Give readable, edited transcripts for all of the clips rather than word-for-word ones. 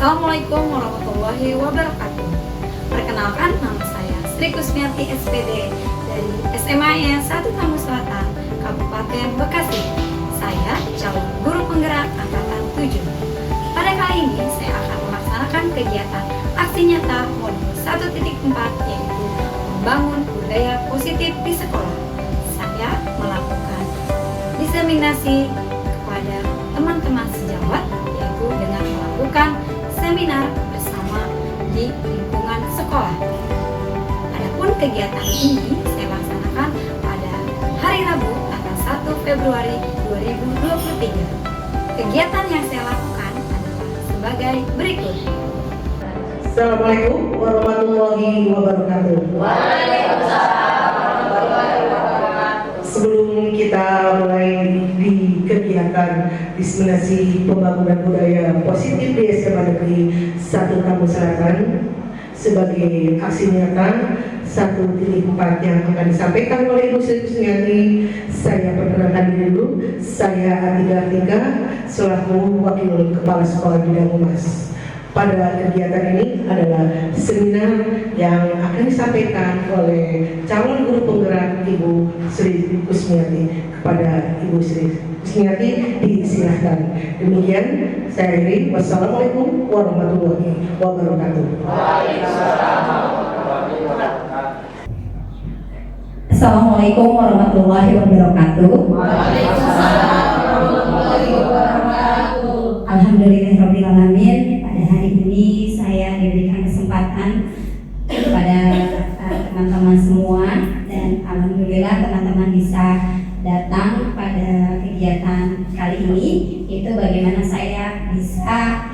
Assalamualaikum warahmatullahi wabarakatuh. Perkenalkan, nama saya Sri Kusmiati SPD dari SMA 1 Tambun Selatan, Kabupaten Bekasi. Saya calon guru penggerak angkatan 7. Pada kali ini saya akan melaksanakan kegiatan aksi nyata modul 1.4, yaitu membangun budaya positif di sekolah. Saya melakukan diseminasi kepada teman-teman sejawat, yaitu dengan melakukan seminar bersama di lingkungan sekolah. Adapun kegiatan ini saya laksanakan pada hari Rabu tanggal 1 Februari 2023. Kegiatan yang saya lakukan adalah sebagai berikut. Assalamualaikum warahmatullahi wabarakatuh. Waalaikumsalam warahmatullahi wabarakatuh. Sebelum kita mulai di kegiatan diseminasi pembangunan budaya positif di SMA Negeri 1 Tambun Selatan sebagai aksi nyata 1.4 yang akan disampaikan oleh Ibu Sri Kusmiati, saya perkenalkan diri dulu. Saya Atika Atika selaku Wakil Kepala Sekolah Bidang Humas. Pada kegiatan ini adalah seminar yang akan disampaikan oleh calon guru penggerak Ibu Sri Kusmiati. Kepada Ibu Sri Kusmiati disilahkan. Demikian saya akhiri. Wassalamualaikum warahmatullahi wabarakatuh. Assalamualaikum warahmatullahi wabarakatuh. Alhamdulillahirrahmanirrahim. Pada hari ini saya diberikan kesempatan kepada teman-teman semua, dan alhamdulillah teman-teman bisa datang pada kegiatan kali ini. Itu bagaimana saya bisa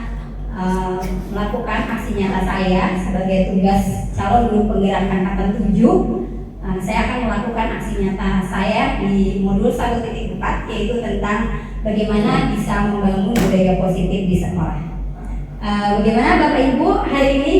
melakukan aksi nyata saya sebagai tugas calon guru penggerak angkatan 7. Saya akan melakukan aksi nyata saya di modul 1.4, yaitu tentang bagaimana bisa membangun budaya positif di sekolah. Bagaimana Bapak Ibu hari ini?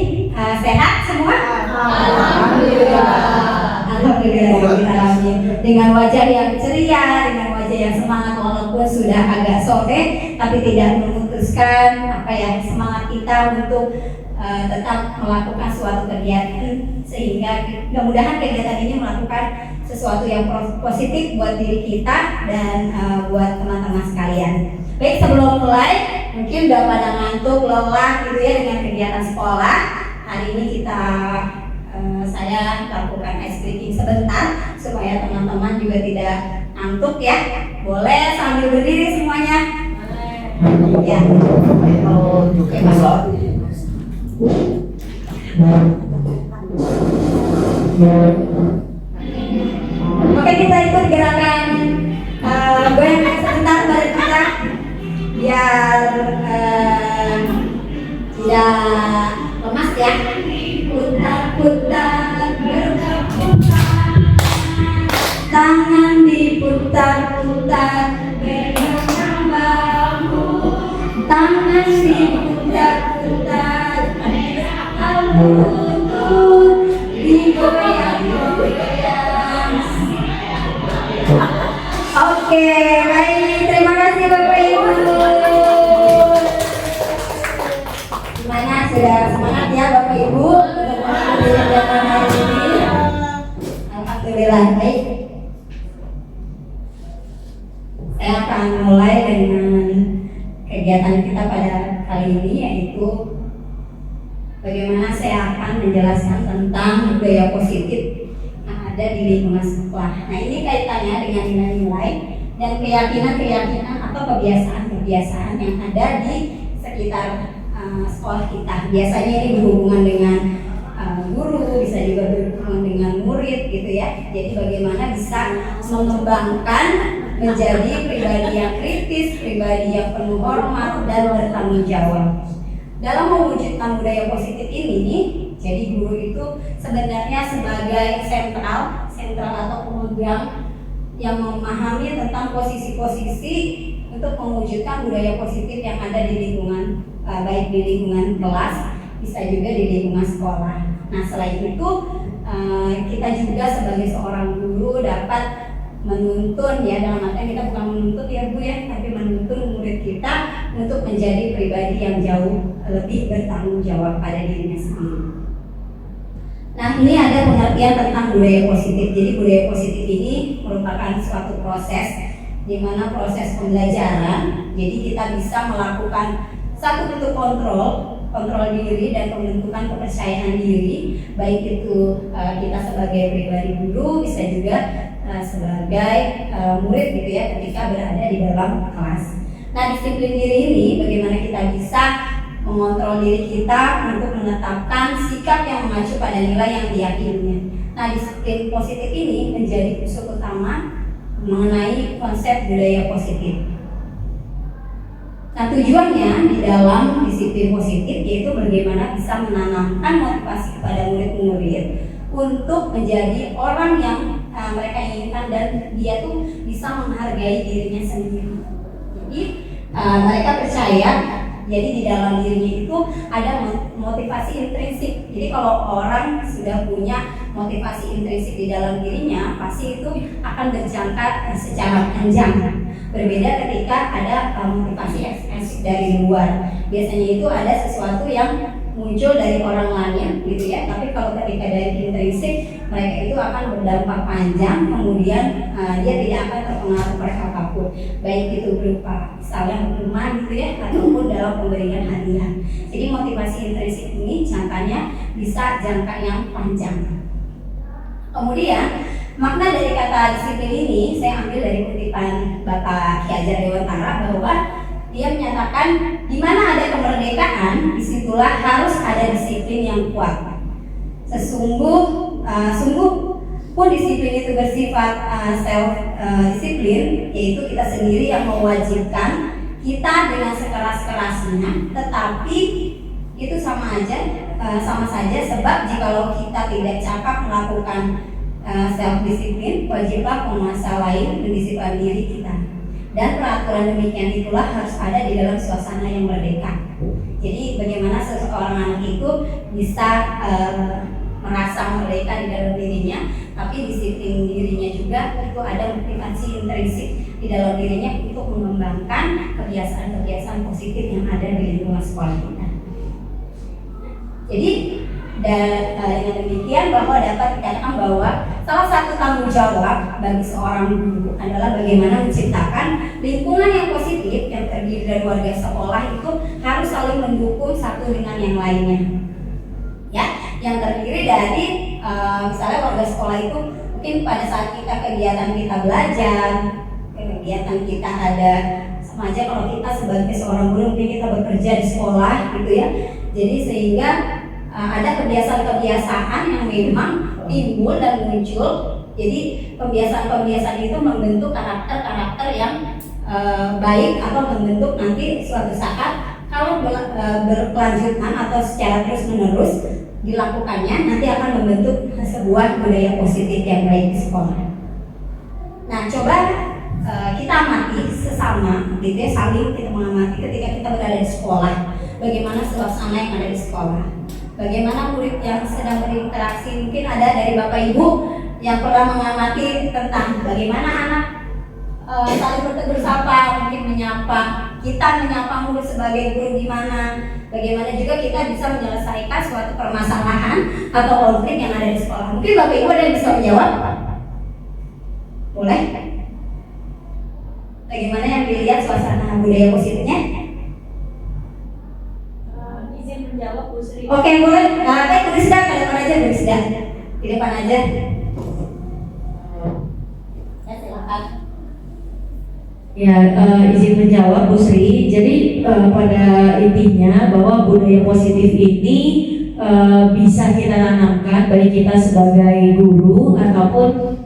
Sehat semua? Alhamdulillah. Alhamdulillah. Dengan wajah yang ceria, dengan wajah yang semangat, walaupun sudah agak sore, tapi tidak memutuskan semangat kita untuk tetap melakukan suatu kegiatan, sehingga mudah-mudahan kegiatan ini melakukan sesuatu yang positif buat diri kita dan buat teman-teman sekalian. Baik, sebelum mulai, mungkin udah pada ngantuk, lelah gitu ya dengan kegiatan sekolah. Hari ini saya lakukan ice breaking sebentar supaya teman-teman juga tidak ngantuk ya. Boleh sambil berdiri semuanya? Ya. Oke, kita ikut gerakan goyang sebentar badan kita biar tidak lemas ya. Putar-putar, berputar, tangan diputar-putar, pegang bahu, tangan diputar-putar, lutut digoyang-goyang. Oke, baik, terima kasih Bapak Ibu. Gimana, sudah semangat ya Bapak Ibu? Kegiatan hari ini, alhamdulillah baik. Saya akan mulai dengan kegiatan kita pada kali ini, yaitu bagaimana saya akan menjelaskan tentang budaya positif yang ada di lingkungan sekolah. Nah, ini kaitannya dengan nilai-nilai dan keyakinan-keyakinan atau kebiasaan-kebiasaan yang ada di sekitar sekolah kita. Biasanya ini berhubungan dengan guru, bisa juga berhubungan dengan murid gitu ya. Jadi bagaimana bisa mengembangkan menjadi pribadi yang kritis, pribadi yang penuh hormat dan bertanggung jawab. Dalam mewujudkan budaya positif ini, jadi guru itu sebenarnya sebagai sentral atau pemegang yang memahami tentang posisi-posisi untuk mewujudkan budaya positif yang ada di lingkungan, baik di lingkungan kelas, bisa juga di lingkungan sekolah. Nah, selain itu kita juga sebagai seorang guru dapat menuntun ya, dalam artian kita bukan menuntut ya Bu ya, tapi menuntun murid kita untuk menjadi pribadi yang jauh lebih bertanggung jawab pada dirinya sendiri. Nah, ini ada pengertian tentang budaya positif. Jadi budaya positif ini merupakan suatu proses di mana proses pembelajaran. Jadi kita bisa melakukan satu bentuk kontrol diri dan pembentukan kepercayaan diri, baik itu kita sebagai pribadi guru, bisa juga sebagai murid gitu ya, ketika berada di dalam kelas. Nah, disiplin diri ini bagaimana kita bisa mengontrol diri kita untuk menetapkan sikap yang mengacu pada nilai yang diyakininya. Nah, disiplin positif ini menjadi unsur utama mengenai konsep budaya positif. Nah, tujuannya di dalam disiplin positif yaitu bagaimana bisa menanamkan motivasi kepada murid-murid untuk menjadi orang yang mereka inginkan dan dia tuh bisa menghargai dirinya sendiri. Jadi mereka percaya, jadi di dalam dirinya itu ada motivasi intrinsik. Jadi kalau orang sudah punya motivasi intrinsik di dalam dirinya, pasti itu akan berjangka secara panjang. Berbeda ketika ada motivasi ekstrinsi dari luar. Biasanya itu ada sesuatu yang muncul dari orang lain gitu ya. Tapi kalau ketika dari intrinsik, mereka itu akan berdampak panjang, kemudian dia tidak akan terpengaruh oleh apapun, baik itu berupa misalnya hukuman gitu ya, ataupun dalam pemberian hadiah. Jadi motivasi intrinsik ini jangkanya bisa jangka yang panjang. Kemudian makna dari kata disiplin ini saya ambil dari kutipan Bapak Ki Hajar Dewantara, bahwa dia menyatakan di mana ada kemerdekaan, disitulah harus ada disiplin yang kuat. Sungguh pun disiplin itu bersifat self disiplin, yaitu kita sendiri yang mewajibkan kita dengan sekeras-kerasnya, tetapi itu sama saja sebab jikalau kita tidak cakap melakukan self disiplin, wajiblah penguasa lain mendisiplin diri kita. Dan peraturan demikian itulah harus ada di dalam suasana yang merdeka. Jadi bagaimana seseorang anak itu bisa merasa merdeka di dalam dirinya, tapi disiplin dirinya juga itu ada motivasi intrinsik di dalam dirinya untuk mengembangkan kebiasaan-kebiasaan positif yang ada di lingkungan sekolah kita. Jadi dengan demikian bahwa dapat dikatakan bahwa salah satu tanggung jawab bagi seorang guru adalah bagaimana menciptakan lingkungan yang positif yang terdiri dari warga sekolah itu harus saling mendukung satu dengan yang lainnya. Ya, yang terdiri dari misalnya warga sekolah itu mungkin pada saat kegiatan kita belajar, kegiatan kita ada sama aja kalau kita sebagai seorang guru mungkin kita bekerja di sekolah gitu ya. Jadi sehingga ada kebiasaan-kebiasaan yang memang timbul dan muncul. Jadi kebiasaan-kebiasaan itu membentuk karakter-karakter yang baik atau membentuk nanti suatu saat kalau berkelanjutan atau secara terus-menerus dilakukannya nanti akan membentuk sebuah budaya positif yang baik di sekolah. Nah, coba kita amati sesama, gitu ya, saling kita mengamati ketika kita berada di sekolah. Bagaimana suasana yang ada di sekolah? Bagaimana murid yang sedang berinteraksi? Mungkin ada dari Bapak Ibu yang pernah mengamati tentang bagaimana anak saling bertegur sapa, mungkin menyapa. Kita menyapa murid sebagai guru gimana? Bagaimana juga kita bisa menyelesaikan suatu permasalahan atau konflik yang ada di sekolah? Mungkin Bapak Ibu ada yang bisa menjawab? Boleh? Bagaimana yang dilihat suasana budaya positifnya? Izin menjawab Bu Sri. Oke, boleh. Bu Rizda, ke depan aja Bu Rizda. Di depan aja. Ya, silakan. Ya, izin menjawab Bu Sri. Jadi pada intinya bahwa budaya positif ini bisa kita tanamkan baik kita sebagai guru ataupun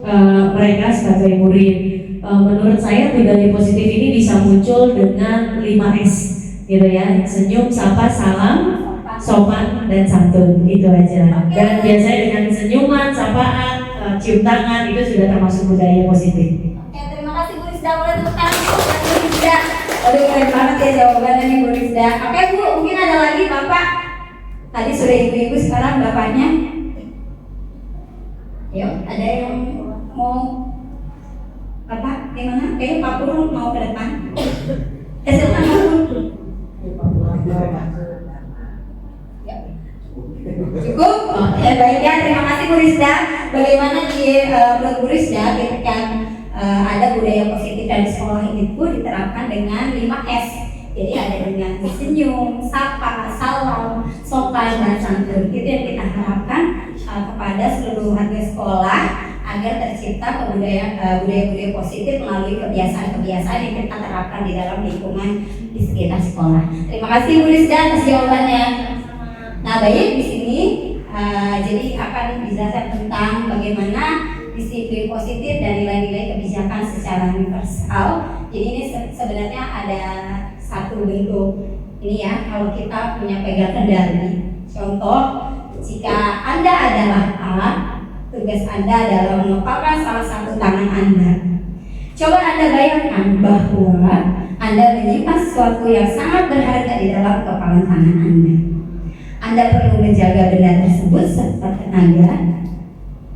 mereka sebagai murid. Menurut saya budaya positif ini bisa muncul dengan 5S gitu ya, senyum, sapa, salam, sopan, dan santun, itu aja. Dan biasanya dengan senyuman, sapaan, cium tangan itu sudah termasuk budaya positif. Oke, terima kasih Bu Rizda. Boleh tepuk tangan Bu Rizda. Aduh, keren banget ya jawabannya nih Bu Rizda. Oke Bu, mungkin ada lagi Bapak. Tadi sudah ibu-ibu, sekarang bapaknya. Yuk, ada yang mau? Bapak, gimana? Kayaknya Pak Purul mau ke depan. Silakan Pak Purul. Cukup? Ya baik ya, terima kasih Bu Rizda. Bagaimana di menurut Bu Rizda ketika ada budaya positif dan sekolah itu diterapkan dengan 5S. Jadi ada dengan senyum, sapa, salam, sopan, dan santun. Itu yang kita harapkan kepada seluruh warga sekolah agar tercipta budaya-budaya positif melalui kebiasaan-kebiasaan yang kita terapkan di dalam lingkungan di sekitar sekolah. Terima kasih Bu Rizda atas jawabannya. Nah baik, di sini jadi akan dijelaskan tentang bagaimana disiplin positif dan nilai-nilai kebijakan secara universal. Jadi ini sebenarnya ada satu bentuk ini ya, kalau kita punya pegang kendali. Contoh, jika Anda adalah A, tugas Anda adalah mengepalkan salah satu tangan Anda. Coba Anda bayangkan bahwa Anda menyimpan sesuatu yang sangat berharga di dalam kepalan tangan Anda. Anda perlu menjaga benda tersebut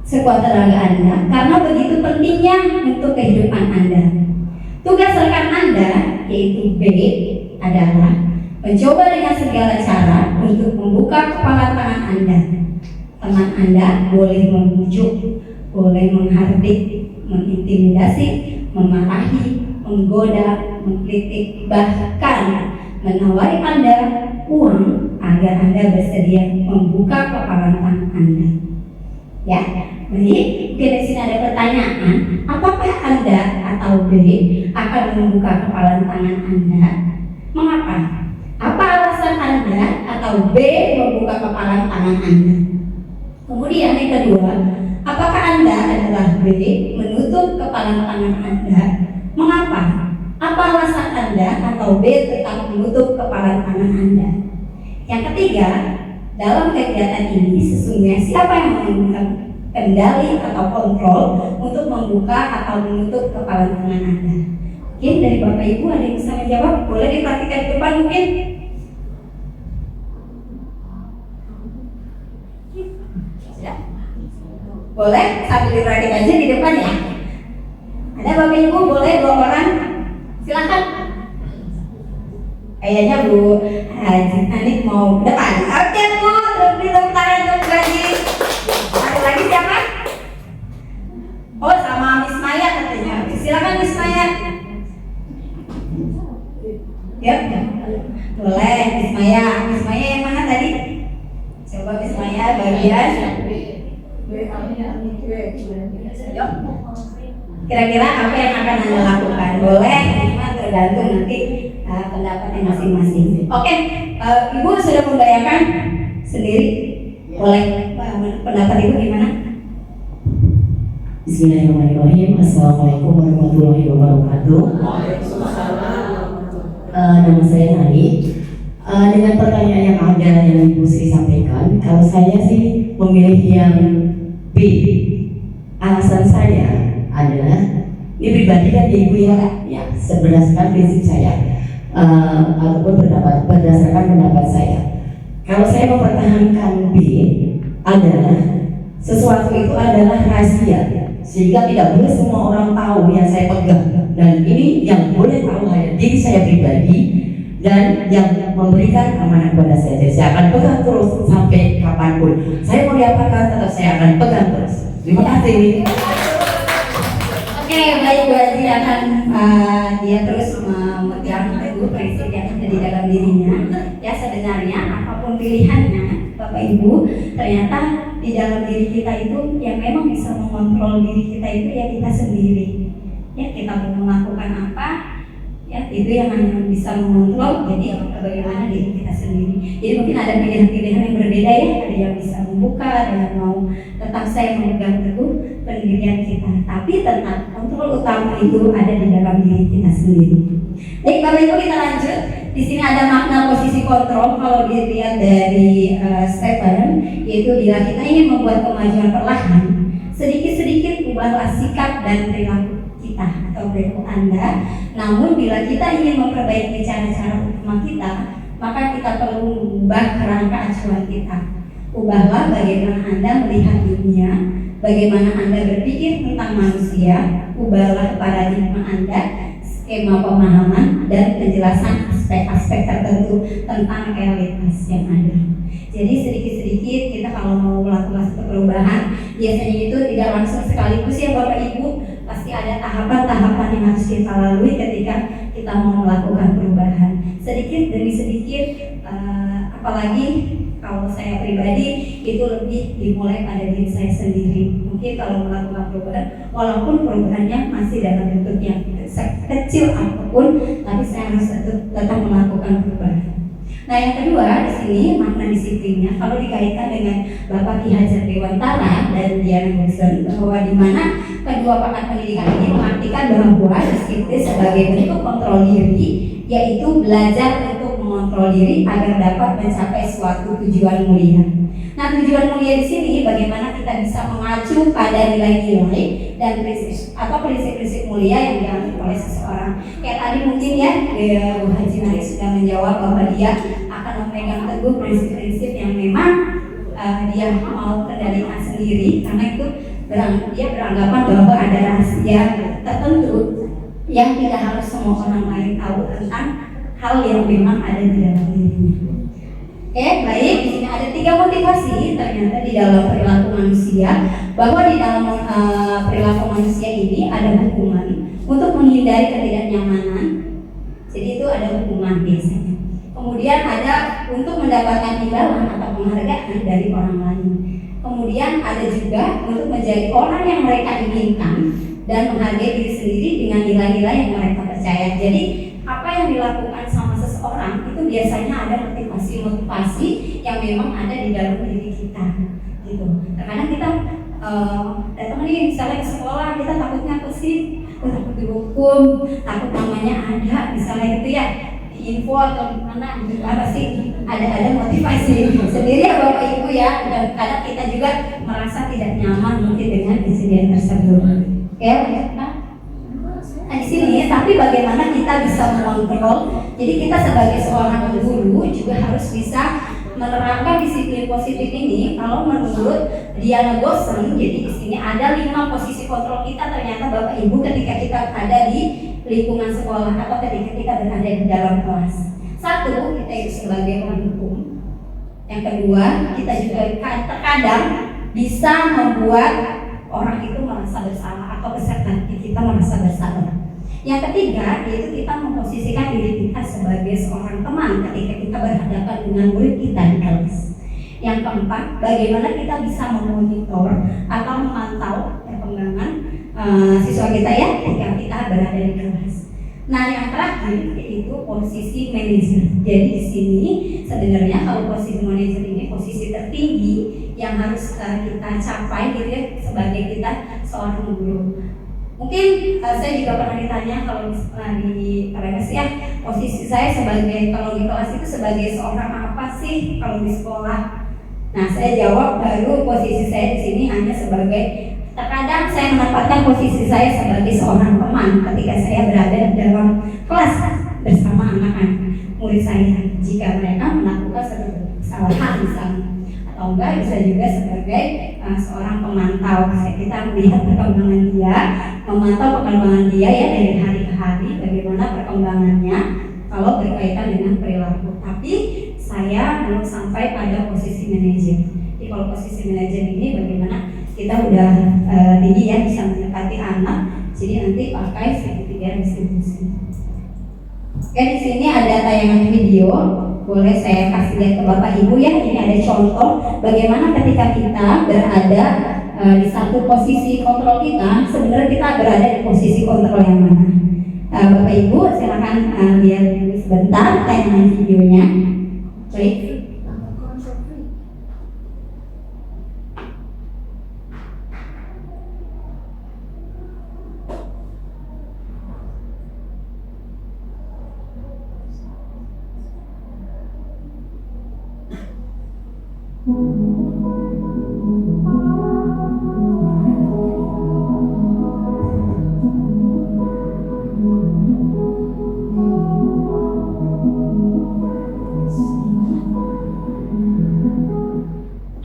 sekuat tenaga Anda, karena begitu pentingnya untuk kehidupan Anda. Tugas rekan Anda, yaitu B, adalah mencoba dengan segala cara untuk membuka kepala tangan Anda. Teman Anda boleh membujuk, boleh menghardik, mengintimidasi, memarahi, menggoda, mengkritik, bahkan menawari Anda uang agar Anda bersedia membuka kepala tangan Anda. Ya, baik. Mungkin di sini ada pertanyaan, apakah Anda atau B akan membuka kepala tangan Anda? Mengapa? Apa alasan Anda atau B membuka kepala tangan Anda? Kemudian yang kedua, apakah Anda adalah B menutup kepala tangan Anda? Mengapa? Apa alasan Anda atau B tetap menutup kepala tangan Anda? Yang ketiga, dalam kegiatan ini sesungguhnya siapa yang memegang kendali atau kontrol untuk membuka atau menutup kepala tangan Anda? Mungkin dari Bapak Ibu ada yang bisa menjawab? Boleh diperhatikan di depan mungkin? Boleh, sambil diperhatikan aja di depan ya. Ada Bapak Ibu, boleh 2 orang? Silakan. Kayaknya Bu Anik mau ke depan. Oke Bu, lebih tepuk tangan untuk lagi. Ada lagi siapa? Oh sama Miss Maya katanya. Silakan Miss Maya. Ya, boleh Miss Maya. Miss Maya yang mana tadi? Coba Miss Maya bagian. Kira-kira apa yang akan Anda lakukan? Boleh, cuma tergantung nanti pendapatnya masing-masing. Oke, Ibu sudah membayangkan sendiri? Boleh, pendapat Ibu gimana? Bismillahirrahmanirrahim. Assalamualaikum warahmatullahi wabarakatuh. Nama saya Nani. Dengan pertanyaan yang ada yang Ibu Sri sampaikan, kalau saya sih memilih yang B. Alasan saya adalah ini pribadi kan Ibu ya, berdasarkan prinsip saya ataupun berdasarkan pendapat saya. Kalau saya mempertahankan B adalah sesuatu itu adalah rahasia, sehingga tidak boleh semua orang tahu yang saya pegang, dan ini yang boleh tahu hanya diri saya pribadi dan yang memberikan amanah kepada saya. Jadi saya akan pegang terus sampai kapanpun. Saya mau diapakan tetap saya akan pegang terus. Terima kasih. Oke, baik Bu Aziz akan dia terus memegang teguh prinsip yang ada di dalam dirinya. Ya sebenarnya apapun pilihannya Bapak Ibu, ternyata di dalam diri kita itu yang memang bisa mengontrol diri kita itu ya kita sendiri. Ya kita mau melakukan apa, ya itu yang hanya bisa mengontrol. Jadi bagaimana diri kita sendiri. Jadi mungkin ada pilihan-pilihan yang berbeda ya. Ada yang bisa membuka, ada yang mau tetap saya memegang teguh pendirian kita. Tapi tetap kontrol utama itu ada di dalam diri kita sendiri. Baik Bapak Ibu, kita lanjut. Di sini ada makna posisi kontrol kalau dilihat dari Stephen, yaitu bila kita ingin membuat kemajuan perlahan, sedikit-sedikit ubahlah sikap dan perilaku kita atau perilaku Anda. Namun bila kita ingin memperbaiki cara-cara utama kita, maka kita perlu mengubah kerangka acuan kita. Ubahlah bagaimana Anda melihat dunia, bagaimana Anda berpikir tentang manusia. Ubahlah paradigma Anda skema pemahaman dan penjelasan aspek-aspek tertentu tentang realitas yang ada. Jadi sedikit-sedikit kita kalau mau melakukan satu perubahan, biasanya itu tidak langsung sekaligus ya Bapak Ibu, pasti ada tahapan-tahapan yang harus kita lalui ketika kita mau melakukan perubahan. Sedikit demi sedikit, apalagi kalau saya pribadi itu lebih dimulai pada diri saya sendiri. Mungkin kalau melakukan perubahan, walaupun perubahannya masih dalam bentuk yang kecil apapun, tapi saya harus tetap melakukan perubahan. Nah yang kedua di sini makna disiplinnya kalau dikaitkan dengan Bapak Ki Hajar Dewantara dan Diana Wilson, bahwa di mana kedua pakar pendidikan ini mengartikan bahwa disiplin sebagai bentuk kontrol diri, yaitu belajar untuk mengontrol diri agar dapat mencapai suatu tujuan mulia. Nah tujuan mulia di sini bagaimana kita bisa mengacu pada nilai-nilai dan prinsip-prinsip mulia yang diambil oleh seseorang. Kayak tadi mungkin ya Bu Haji Nari sudah menjawab bahwa dia akan memegang teguh prinsip-prinsip yang memang dia mau kendalikan sendiri, karena itu dia beranggapan bahwa ada rahasia tertentu yang tidak harus semua orang lain tahu tentang hal yang memang ada di dalam dirinya. Oke, baik. Di sini ada 3 motivasi ternyata di dalam perilaku manusia, bahwa di dalam perilaku manusia ini ada hukuman untuk menghindari ketidaknyamanan. Jadi itu ada hukuman biasanya. Kemudian ada untuk mendapatkan imbalan atau penghargaan dari orang lain. Kemudian ada juga untuk menjadi orang yang mereka inginkan dan menghargai diri sendiri dengan nilai-nilai yang mereka percaya. Jadi apa yang dilakukan sama seseorang itu biasanya ada motivasi yang memang ada di dalam diri kita, gitu. Terkadang kita datang nih misalnya ke sekolah, kita takutnya apa sih? Takut dihukum, takut namanya ada, misalnya gitu ya, info atau gimana, apa sih? Ada motivasi sendiri ya Bapak Ibu ya. Dan kadang kita juga merasa tidak nyaman mungkin dengan kejadian tersebut. Oke, lanjutkan. Nah di sini, tapi bagaimana kita bisa mengontrol? Jadi kita sebagai seorang guru juga harus bisa menerapkan disiplin positif ini. Kalau menurut Diana Wilson, jadi di sini ada 5 posisi kontrol kita ternyata Bapak Ibu ketika kita ada di lingkungan sekolah atau ketika kita berada di dalam kelas. 1, kita itu sebagai penghukum. Yang kedua, kita juga terkadang bisa membuat orang itu merasa bersalah atau peserta kita merasa bersalah. Yang ketiga, yaitu kita memposisikan diri kita sebagai seorang teman ketika kita berhadapan dengan murid kita di kelas. Yang keempat, bagaimana kita bisa memonitor atau memantau perkembangan siswa kita ya ketika kita berada di kelas. Nah, yang terakhir yaitu posisi manajer. Jadi di sini sebenarnya kalau posisi manajer ini posisi tertinggi yang harus kita capai gitu ya sebagai kita seorang guru. Mungkin saya juga pernah ditanya kalau di kelas ya, posisi saya sebagai kalau di kelas itu sebagai seorang apa sih kalau di sekolah? Nah, saya jawab baru posisi saya di sini hanya sebagai, terkadang saya menempatkan posisi saya sebagai seorang teman ketika saya berada dalam kelas bersama anak-anak murid saya. Jika mereka melakukan satu kesalahan misalnya, atau enggak bisa juga sebagai seorang pemantau. Kita melihat perkembangan dia, memantau perkembangan dia ya dari hari ke hari, bagaimana perkembangannya kalau berkaitan dengan perilaku. Tapi saya belum sampai pada posisi manajer. Jadi kalau posisi manajer ini bagaimana kita udah tinggi ya bisa mendekati anak, jadi nanti pakai segitiga distribusi. Oke, di sini ada tayangan video. Boleh saya kasih lihat ke Bapak Ibu ya. Ini ada contoh bagaimana ketika kita berada di satu posisi kontrol kita, sebenarnya kita berada di posisi kontrol yang mana. Bapak Ibu silakan lihat sebentar tayangan videonya. Klik.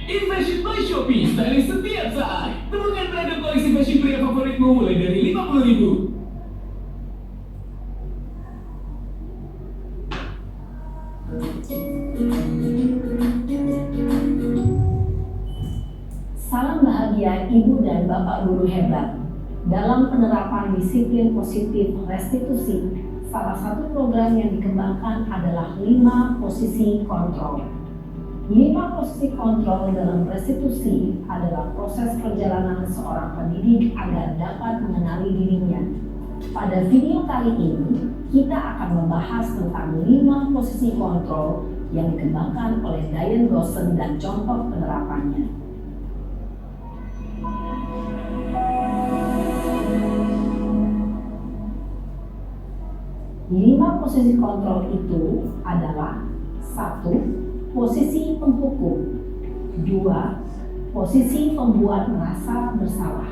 Invasi by Shopee, stylish setiap saat. Temukan beragam koleksi fashion pria favoritmu mulai dari 50.000. Ibu dan Bapak guru hebat. Dalam penerapan disiplin positif restitusi, salah satu program yang dikembangkan adalah 5 posisi kontrol. 5 posisi kontrol dalam restitusi adalah proses perjalanan seorang pendidik agar dapat mengenali dirinya. Pada video kali ini, kita akan membahas tentang 5 posisi kontrol yang dikembangkan oleh Diane Gossen dan contoh penerapannya. Lima posisi kontrol itu adalah 1. Posisi penghukum, 2. Posisi pembuat merasa bersalah,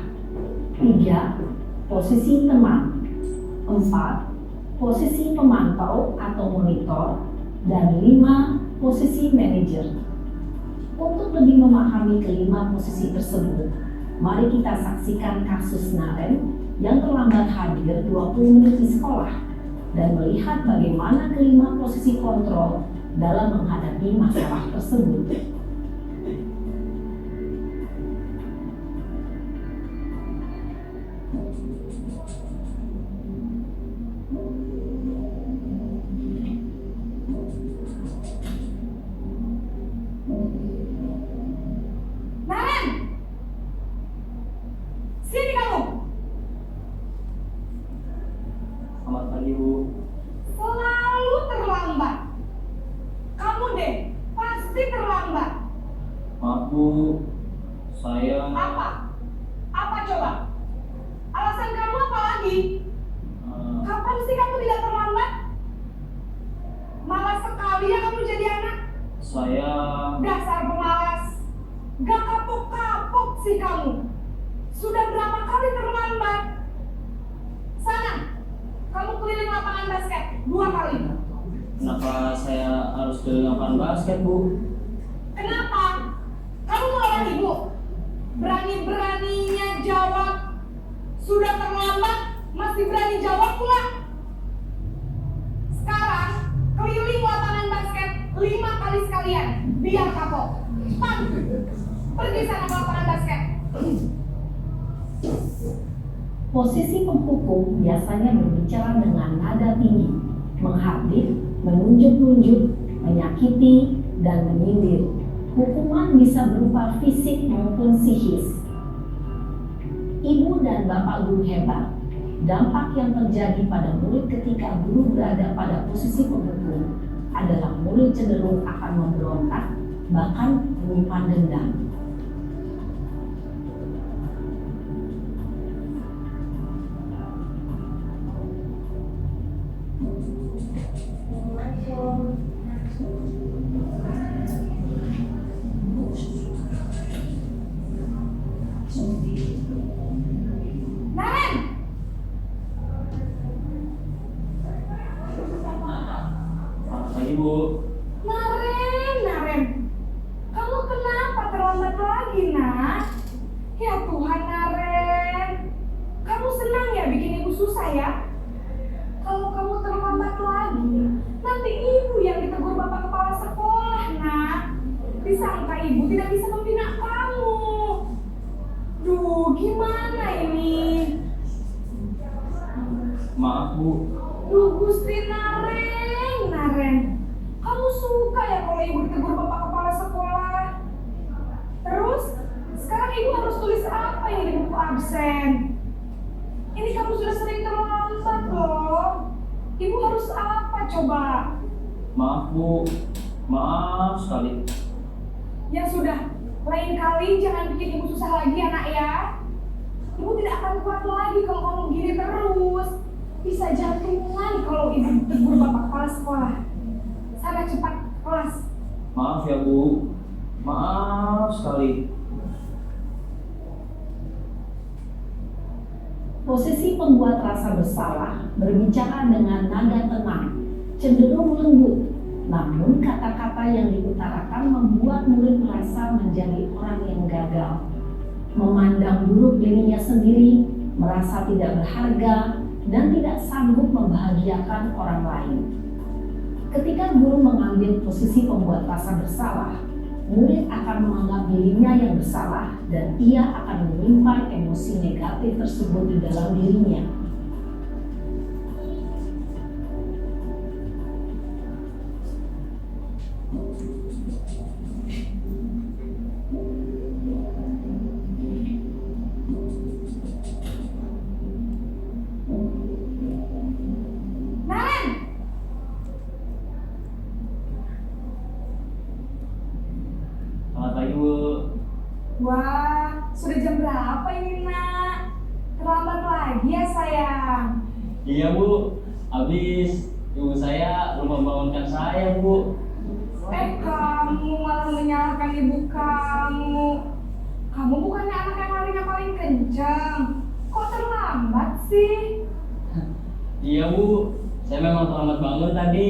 3. Posisi teman, 4. Posisi pemantau atau monitor, dan 5. Posisi manajer. Untuk lebih memahami kelima posisi tersebut, mari kita saksikan kasus Naren yang terlambat hadir 20 menit di sekolah dan melihat bagaimana kelima posisi kontrol dalam menghadapi masalah tersebut. Naren! Sini kamu! Selamat pagi, Bu. Selalu terlambat. Kamu deh, pasti terlambat. Maaf, Bu. Saya... Apa? Apa coba? Alasan kamu apa lagi? Kapan sih kamu tidak terlambat? Malas sekali ya kamu jadi anak. Saya... Dasar pemalas. Gak kapok-kapok sih kamu. Sudah berapa kali terlambat? Sana, kamu keliling lapangan basket 2 kali. Kenapa saya harus keliling lapangan basket, Bu? Kenapa? Kamu melawan ibu? Berani-beraninya jawab. Sudah terlambat, masih berani jawab pula. Sekarang, keliling lapangan basket 5 kali sekalian. Biar kapok. Pan, pergi sana ke lapangan basket. Posisi penghukum biasanya berbicara dengan nada tinggi, menghardik, menunjuk-nunjuk, menyakiti, dan menyindir. Hukuman bisa berupa fisik maupun psikis. Ibu dan Bapak guru hebat, dampak yang terjadi pada murid ketika guru berada pada posisi penghukum adalah murid cenderung akan memberontak, bahkan menyimpan dendam. Naren! Selamat pagi, Bu. Naren. Kamu kenapa terlambat lagi, nak? Ya Tuhan, Naren. Kamu senang ya bikin ibu susah ya? Kalau kamu terlambat lagi, nanti ibu yang ditegur bapak kepala sekolah, nak. Disangka ibu tidak bisa membina kamu. Duh, gimana ini? Maaf, Bu. Duh, Gusti Naren. Kamu suka ya kalau ibu ditegur bapak kepala sekolah? Terus, sekarang ibu harus tulis apa yang di buku absen? Ini kamu sudah sering terlambat loh. Ibu harus apa coba? Maaf, Bu. Maaf sekali. Ya sudah, lain kali jangan bikin ibu susah lagi anak ya. Ibu tidak akan kuat lagi kalau kamu begini terus. Bisa jantungan kalau ibu ditegur bapak kepala sekolah. Sana cepat kelas. Maaf ya, Bu. Maaf sekali. Posisi pembuat rasa bersalah berbicara dengan nada tenang, cenderung lembut. Namun kata-kata yang diutarakan membuat murid merasa menjadi orang yang gagal, memandang buruk dirinya sendiri, merasa tidak berharga, dan tidak sanggup membahagiakan orang lain. Ketika guru mengambil posisi pembuat rasa bersalah, murid akan menganggap dirinya yang bersalah dan ia akan menyimpan emosi negatif tersebut di dalam dirinya. Naren! Selamat pagi Bu. Wah, sudah jam berapa ini nak? Terlambat lagi ya sayang. Iya Bu, habis ibu saya lupa membangunkan saya Bu. Kamu malah menyalahkan ibu kamu. Kamu bukannya anak yang larinya paling kencang. Kok terlambat sih? Iya Bu, saya memang terlambat bangun tadi.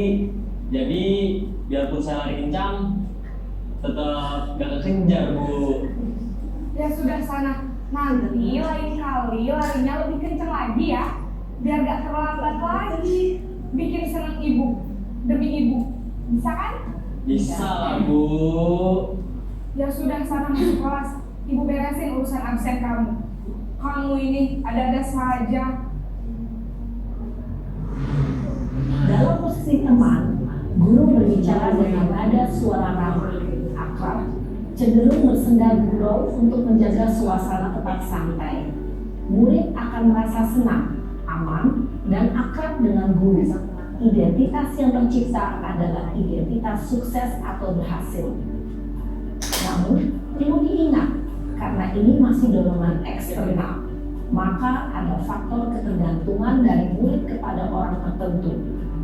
Jadi biarpun saya lari kencang, tetap gak kekejar Bu. Ya sudah sana. Nanti lain kali larinya lebih kencang lagi ya. Biar gak terlambat lagi. Bikin senang ibu. Demi ibu. Bisa kan? Bisa lah Bu. Ya sudah sana masuk kelas. Ibu beresin urusan absen kamu. Kamu ini ada-ada saja. Dalam posisi teman, guru berbicara dengan nada suara ramah, akrab, cenderung bersenda gurau untuk menjaga suasana tetap santai. Murid akan merasa senang, aman, dan akrab dengan guru. Identitas yang tercipta adalah identitas sukses atau berhasil. Namun, perlu diingat, karena ini masih dorongan eksternal, maka ada faktor ketergantungan dari murid kepada orang tertentu.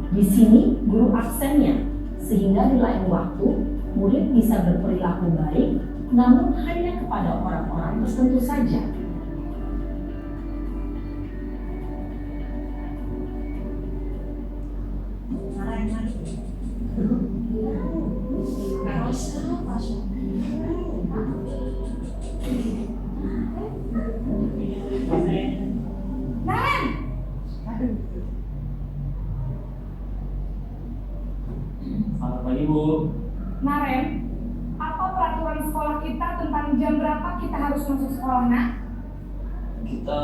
Di sini, guru absennya, sehingga di lain waktu, murid bisa berperilaku baik, namun hanya kepada orang-orang tertentu saja. Naren! Selamat pagi Bu. Naren, apa peraturan sekolah kita tentang jam berapa kita harus masuk sekolah, nak? Kita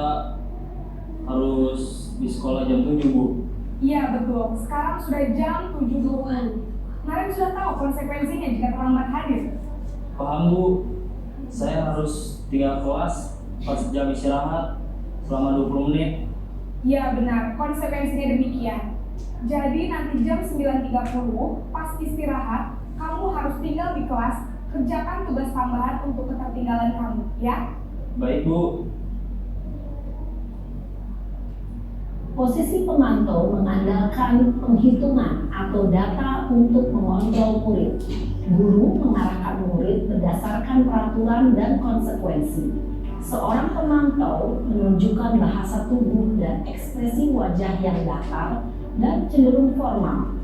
harus di sekolah jam 7 Bu. Iya betul, sekarang sudah jam 7.20. Naren sudah tahu konsekuensinya jika terlambat hadir. Paham Bu, saya harus tinggal kelas pas jam istirahat selama 20 menit. Iya benar, konsekuensinya demikian. Jadi nanti jam 9.30 pas istirahat, kamu harus tinggal di kelas, kerjakan tugas tambahan untuk ketertinggalan kamu, ya? Baik Bu. Posisi pemantau mengandalkan penghitungan atau data untuk mengontrol murid. Guru mengarahkan murid berdasarkan peraturan dan konsekuensi. Seorang pemantau menunjukkan bahasa tubuh dan ekspresi wajah yang datar dan cenderung formal.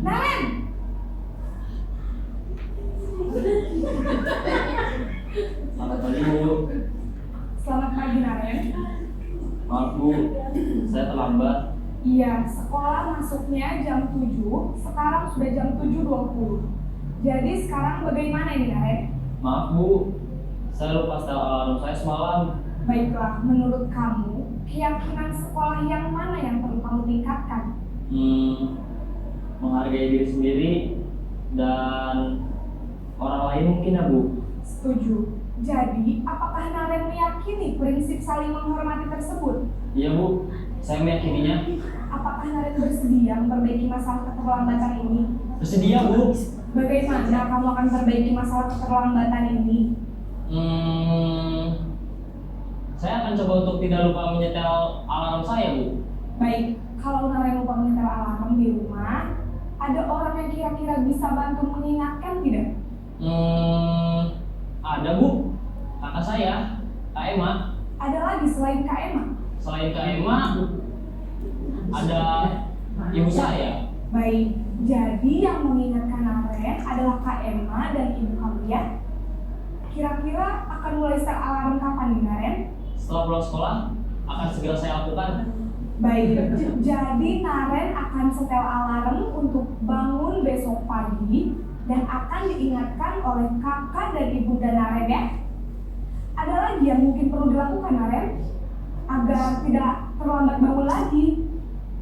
Naren! Selamat pagi Bu. Selamat pagi Naren. Maaf Bu, saya terlambat. Iya, sekolah masuknya jam 7, sekarang sudah jam 7.20. Jadi sekarang bagaimana ini Naren? Maaf Bu, saya lupa setel alarm saya semalam. Baiklah, menurut kamu, keyakinan sekolah yang mana yang perlu kamu tingkatkan? Menghargai diri sendiri dan orang lain mungkin ya Bu. Setuju. Jadi, apakah Naren meyakini prinsip saling menghormati tersebut? Iya Bu, saya meyakininya. Apakah Naren bersedia memperbaiki masalah keterlambatan ini? Bersedia Bu. Bagaimana kamu akan memperbaiki masalah keterlambatan ini? Saya akan coba untuk tidak lupa menyetel alarm saya Bu. Baik, kalau Naren lupa menyetel alarm di rumah, ada orang yang kira-kira bisa bantu mengingatkan tidak? Ada Bu, kakak saya, Kak Emma. Ada lagi selain Kak Emma? Selain Kak Emma, ada ibu saya. Baik, jadi yang mengingatkan Naren adalah Kak Emma dan Ibu Kamlia. Kira-kira akan mulai start alarm kapan nih Naren? Setelah pulang sekolah, akan segera saya lakukan. Baik, jadi Naren akan setel alarm untuk bangun besok pagi dan akan diingatkan oleh kakak dan ibunda Naren ya. Ada lagi yang mungkin perlu dilakukan Naren agar tidak terlambat bangun lagi?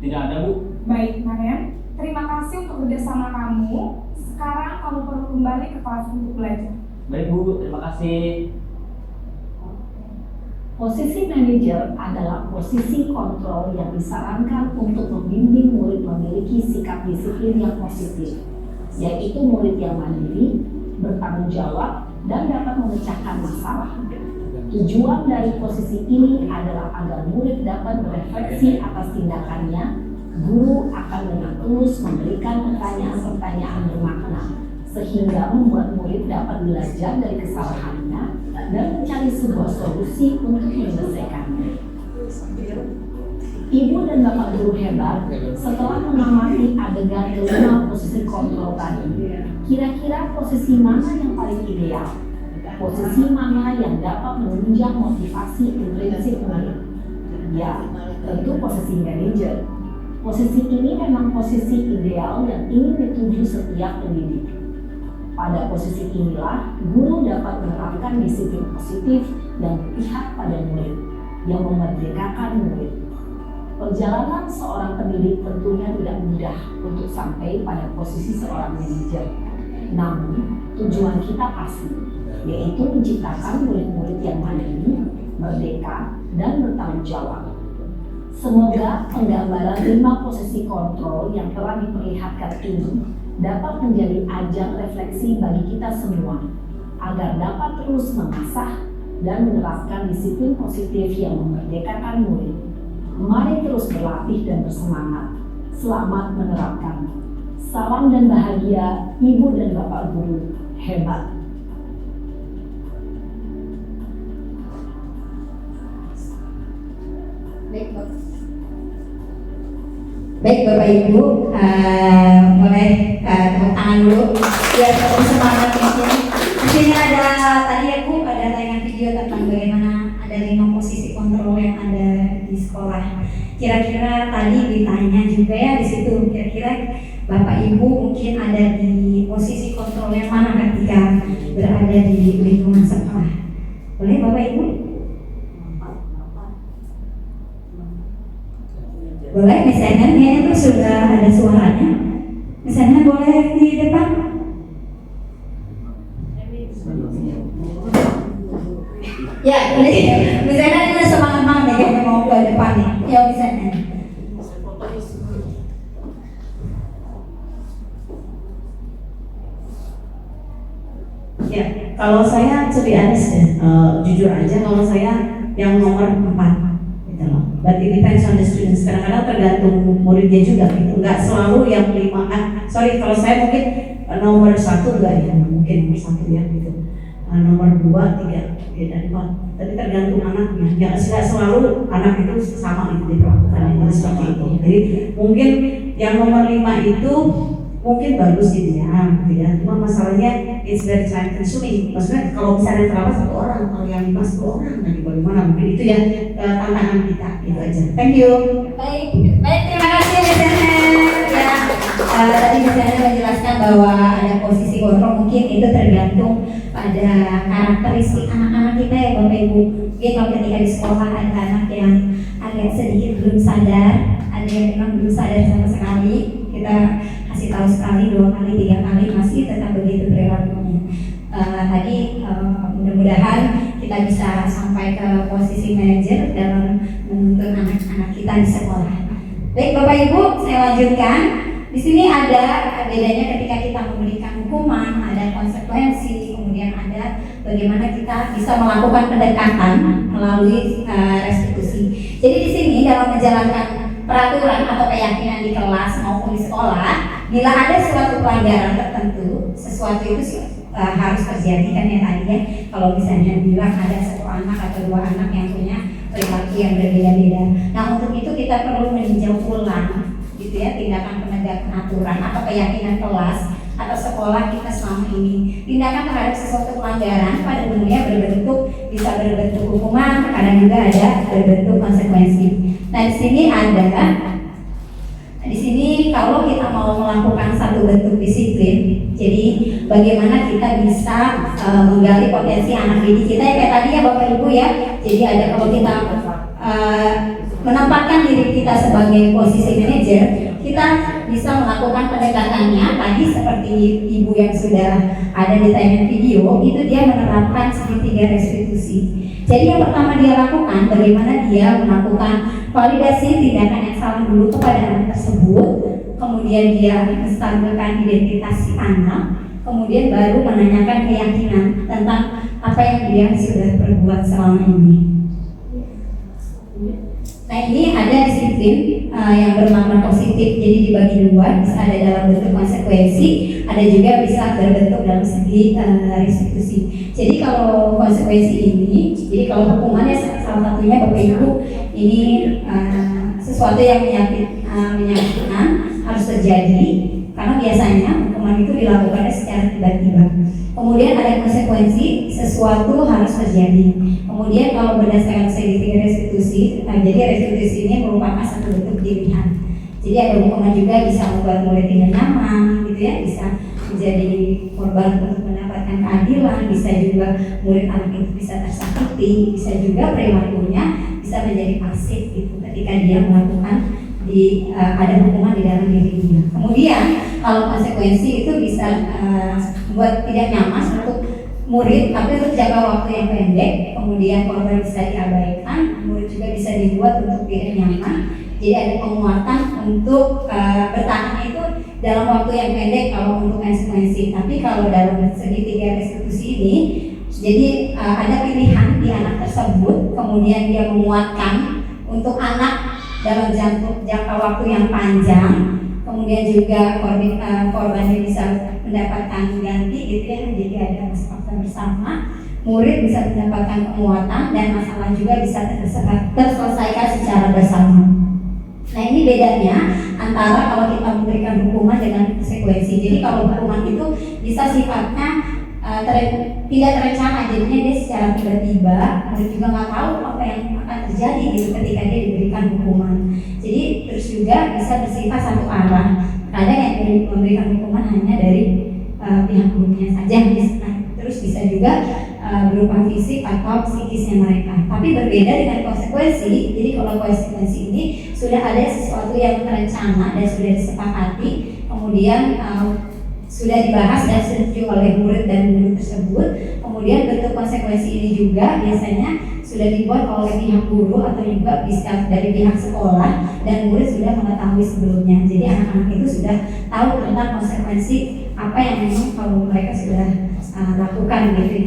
Tidak ada, Bu. Baik Naren, terima kasih untuk kerjasama kamu. Sekarang kamu perlu kembali ke kelas untuk belajar. Baik, Bu. Terima kasih. Posisi manajer adalah posisi kontrol yang disarankan untuk membimbing murid memiliki sikap disiplin yang positif, yaitu murid yang mandiri, bertanggung jawab, dan dapat memecahkan masalah. Tujuan dari posisi ini adalah agar murid dapat berefleksi atas tindakannya. Guru akan dengan tulus memberikan pertanyaan-pertanyaan bermakna, sehingga membuat murid dapat belajar dari kesalahannya dan mencari sebuah solusi untuk menyelesaikannya. Ibu dan Bapak guru hebat, setelah mengamati adegan kelima posisi kontrol tadi, kira-kira posisi mana yang paling ideal? Posisi mana yang dapat menunjang motivasi intrinsik murid? Ya, tentu posisi manajer. Posisi ini memang posisi ideal yang ingin dituju setiap pendidik. Pada posisi inilah, guru dapat menerapkan disiplin positif dan berpihak pada murid, yang memerdekakan murid. Perjalanan seorang pendidik tentunya tidak mudah untuk sampai pada posisi seorang manajer. Namun, tujuan kita pasti, yaitu menciptakan murid-murid yang mandiri, merdeka, dan bertanggung jawab. Semoga penggambaran 5 posisi kontrol yang telah diperlihatkan ini dapat menjadi ajang refleksi bagi kita semua, agar dapat terus mengasah dan menerapkan disiplin positif yang memerdekakan murid. Mari terus berlatih dan bersemangat. Selamat menerapkan. Salam dan bahagia Ibu dan Bapak guru hebat. Baik Bapak Ibu, boleh tepuk tangan dulu biar tetap semangat di sini. Di sini ada tadi ya Bu, ada tayangan video tentang bagaimana ada 5 posisi kontrol yang ada di sekolah. Kira-kira tadi ditanya juga ya di situ, kira-kira Bapak Ibu mungkin ada di posisi kontrol yang mana ketika berada di lingkungan sekolah? Boleh Bapak Ibu? Boleh, misalnya itu sudah ada suaranya. Misalnya boleh di depan. Ya, boleh. Misalnya ini semangat banget ya, mau ke depan nih. Ya, misalnya. Ya, kalau saya to be honest ya, jujur aja kalau saya yang nomor 4. But it depends on the students. Kadang-kadang tergantung muridnya juga gitu. Nggak selalu yang 5. Kalau saya mungkin nomor 1 enggak ya, mungkin nomor 1 ya gitu. Nomor 2, 3, dan 4. Tapi tergantung anaknya. Nggak selalu anak itu sama gitu diperlakukan seperti itu. Jadi mungkin yang nomor 5 itu mungkin bagus gitu ya, cuma masalahnya it's very time consuming. Maksudnya kalau misalnya terlambat 1 orang, kalau yang 5 10 orang, nanti bagaimana? Mungkin itu ya tantangan kita, itu aja. Thank you. Baik, terima kasih Miss ya. Tadi Miss menjelaskan bahwa ada posisi kontrol, mungkin itu tergantung pada karakteristik anak-anak kita ya Bapak Ibu. Mungkin kalau ketika di sekolah ada anak yang agak sedikit belum sadar, ada yang memang belum sadar sama sekali, kita kasih tahu sekali, 2 kali, 3 kali masih tetap begitu perilakunya. Tadi mudah-mudahan kita bisa sampai ke posisi manajer dalam menuntun anak-anak kita di sekolah. Baik Bapak Ibu, saya lanjutkan. Di sini ada bedanya ketika kita memberikan hukuman, ada konsekuensi, kemudian ada bagaimana kita bisa melakukan pendekatan melalui restitusi. Jadi di sini dalam menjalankan peraturan atau keyakinan di kelas maupun di sekolah, bila ada suatu pelanggaran tertentu, sesuatu itu harus terjadi kan ya tadi ya. Kalau misalnya bilang ada 1 anak atau 2 anak yang punya perilaku yang berbeda-beda. Nah untuk itu kita perlu meninjau ulang di gitu ya, tindakan penegakan aturan atau keyakinan kelas atau sekolah kita selama ini. Tindakan terhadap sesuatu pelanggaran pada umumnya bisa berbentuk hukuman, terkadang juga ada berbentuk konsekuensi. Nah di sini kalau kita mau melakukan satu bentuk disiplin, jadi bagaimana kita bisa menggali potensi anak didik kita ya, kayak tadi ya Bapak Ibu ya. Jadi ada kalau kita menempatkan diri kita sebagai posisi manajer, kita bisa melakukan pendekatannya tadi seperti ibu yang sudah ada di tayangan video itu, dia menerapkan segitiga restitusi. Jadi yang pertama dia lakukan, bagaimana dia melakukan validasi tindakan yang salah dulu kepada anak tersebut, kemudian dia menstabilkan identitas si anak, kemudian baru menanyakan keyakinan tentang apa yang dia sudah perbuat selama ini. Nah ini ada disiplin yang bermakna positif, jadi dibagi dua, bisa ada dalam bentuk konsekuensi, ada juga bisa berbentuk dalam segi restitusi. Jadi kalau konsekuensi ini, jadi kalau hukumannya salah satunya Bapak Ibu ini sesuatu yang menyakitkan harus terjadi, karena biasanya hukuman itu dilakukannya secara tiba-tiba. Kemudian ada konsekuensi, sesuatu harus terjadi. Kemudian kalau berdasarkan segitiga restitusi, jadi restitusi ini merupakan satu bentuk pilihan. Jadi ada hukuman juga bisa membuat murid tidak nyaman, gitu ya, bisa menjadi korban untuk mendapatkan keadilan, bisa juga murid anak itu bisa tersakiti, bisa juga perilakunya bisa menjadi pasif gitu ketika dia melakukan ada hukuman di dalam diri dia. Kemudian kalau konsekuensi itu bisa buat tidak nyaman untuk murid, tapi untuk jangka waktu yang pendek, kemudian korban bisa diabaikan, murid juga bisa dibuat untuk tidak nyaman. Jadi ada penguatan untuk bertahan itu dalam waktu yang pendek kalau untuk konsekuensi. Tapi kalau dalam segitiga restitusi ini, jadi ada pilihan di anak tersebut, kemudian dia menguatkan untuk anak dalam jangka waktu yang panjang, kemudian juga korbannya bisa mendapatkan ganti gitu ya, jadi ada kesepakatan bersama, murid bisa mendapatkan penguatan dan masalah juga bisa terselesaikan secara bersama. Nah ini bedanya antara kalau kita memberikan hukuman dengan konsekuensi. Jadi kalau hukuman itu bisa sifatnya tidak terencana, jadinya dia secara tiba-tiba, murid juga nggak tahu apa yang akan terjadi gitu ketika dia diberikan hukuman. Jadi terus juga bisa bersifat satu arah. Kadang yang memberikan hukuman hanya dari pihak gurunya saja, terus bisa juga berupa fisik atau psikisnya mereka. Tapi berbeda dengan konsekuensi. Jadi kalau konsekuensi ini sudah ada sesuatu yang terencana dan sudah disepakati, kemudian sudah dibahas dan disetujui oleh murid dan guru tersebut. Kemudian bentuk konsekuensi ini juga biasanya sudah dibuat oleh pihak guru atau juga bisa dari pihak sekolah dan murid sudah mengetahui sebelumnya. Jadi anak-anak itu sudah tahu tentang konsekuensi apa yang memang kalau mereka sudah lakukan gitu ya.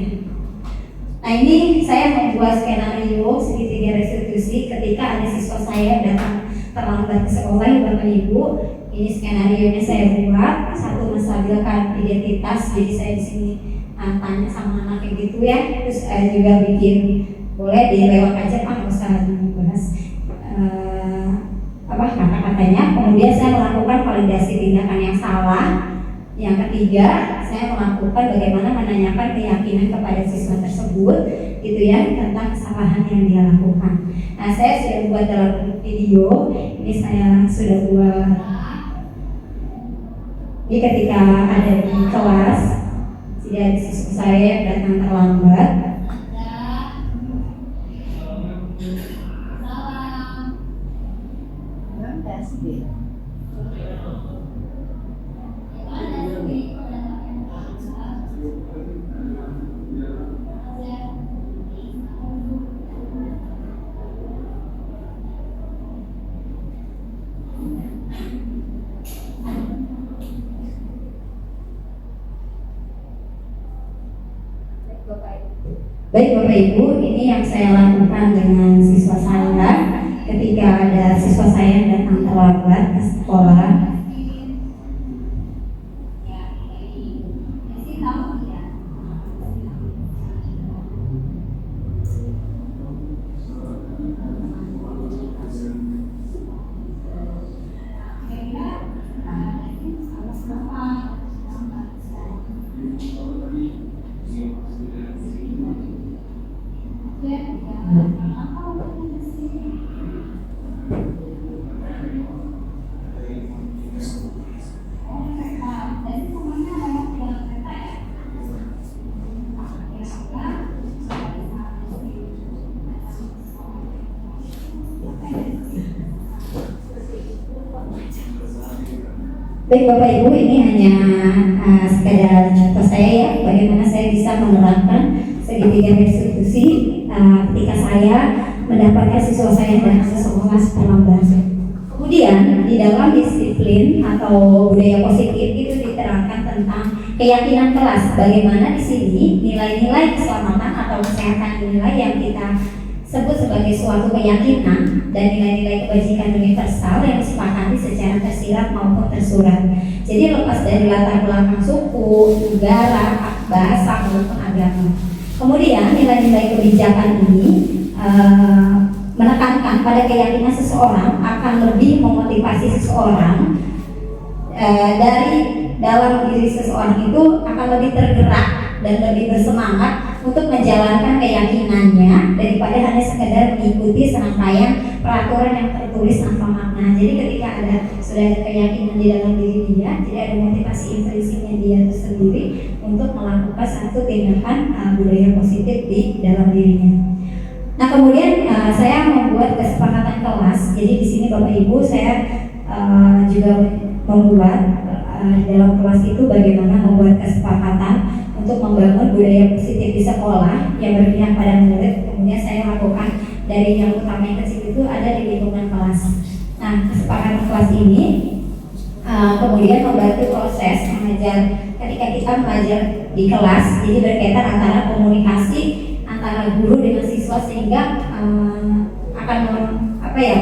Nah ini saya membuat skenario segitiga restitusi ketika ada siswa saya datang terlambat ke sekolah ya Bapak Ibu. Ini skenario nya saya buat, satu menstabilkan identitas, jadi saya di sini tanya sama anak kayak gitu ya, terus juga bikin boleh dilewat aja Pak, nggak usah dibahas kata-katanya. Kemudian saya melakukan validasi tindakan yang salah. Yang ketiga, saya melakukan bagaimana menanyakan keyakinan kepada siswa tersebut, gitu ya, tentang kesalahan yang dia lakukan. Nah, saya sudah buat dalam video. Ini saya sudah buat. Ini ketika ada di kelas, jadi siswa saya yang datang terlambat. Baik Bapak Ibu, ini yang saya lakukan dengan siswa saya ketika ada siswa saya yang datang terlambat ke sekolah. Baik Bapak Ibu, ini hanya sekadar contoh saya ya, bagaimana saya bisa menerapkan segitiga restitusi ketika saya mendapatkan siswa saya dan seseorang penambah. Kemudian di dalam disiplin atau budaya positif itu diterangkan tentang keyakinan kelas, bagaimana di sini nilai-nilai keselamatan atau kesehatan nilai yang kita sebut sebagai suatu keyakinan dan nilai-nilai kebajikan universal yang disepakati secara tersirat maupun tersurat. Jadi lepas dari latar belakang suku, negara, bahasa maupun agama. Kemudian nilai-nilai kebijakan ini menekankan pada keyakinan seseorang akan lebih memotivasi seseorang dari dalam diri seseorang itu akan lebih tergerak dan lebih bersemangat untuk menjalankan keyakinannya daripada hanya sekedar mengikuti serangkaian peraturan yang tertulis tanpa makna. Jadi ketika sudah ada keyakinan di dalam diri dia, jadi ada motivasi intrinsiknya dia itu sendiri untuk melakukan satu tindakan budaya positif di dalam dirinya. Nah kemudian saya membuat kesepakatan kelas. Jadi di sini Bapak Ibu saya juga membuat dalam kelas itu bagaimana membuat kesepakatan untuk membangun budaya positif di sekolah yang berpihak pada murid. Kemudian saya lakukan dari yang utama yang kecil itu ada di lingkungan kelas. Nah kesepakatan kelas ini kemudian membantu proses mengajar ketika kita mengajar di kelas. Jadi berkaitan antara komunikasi antara guru dengan siswa sehingga akan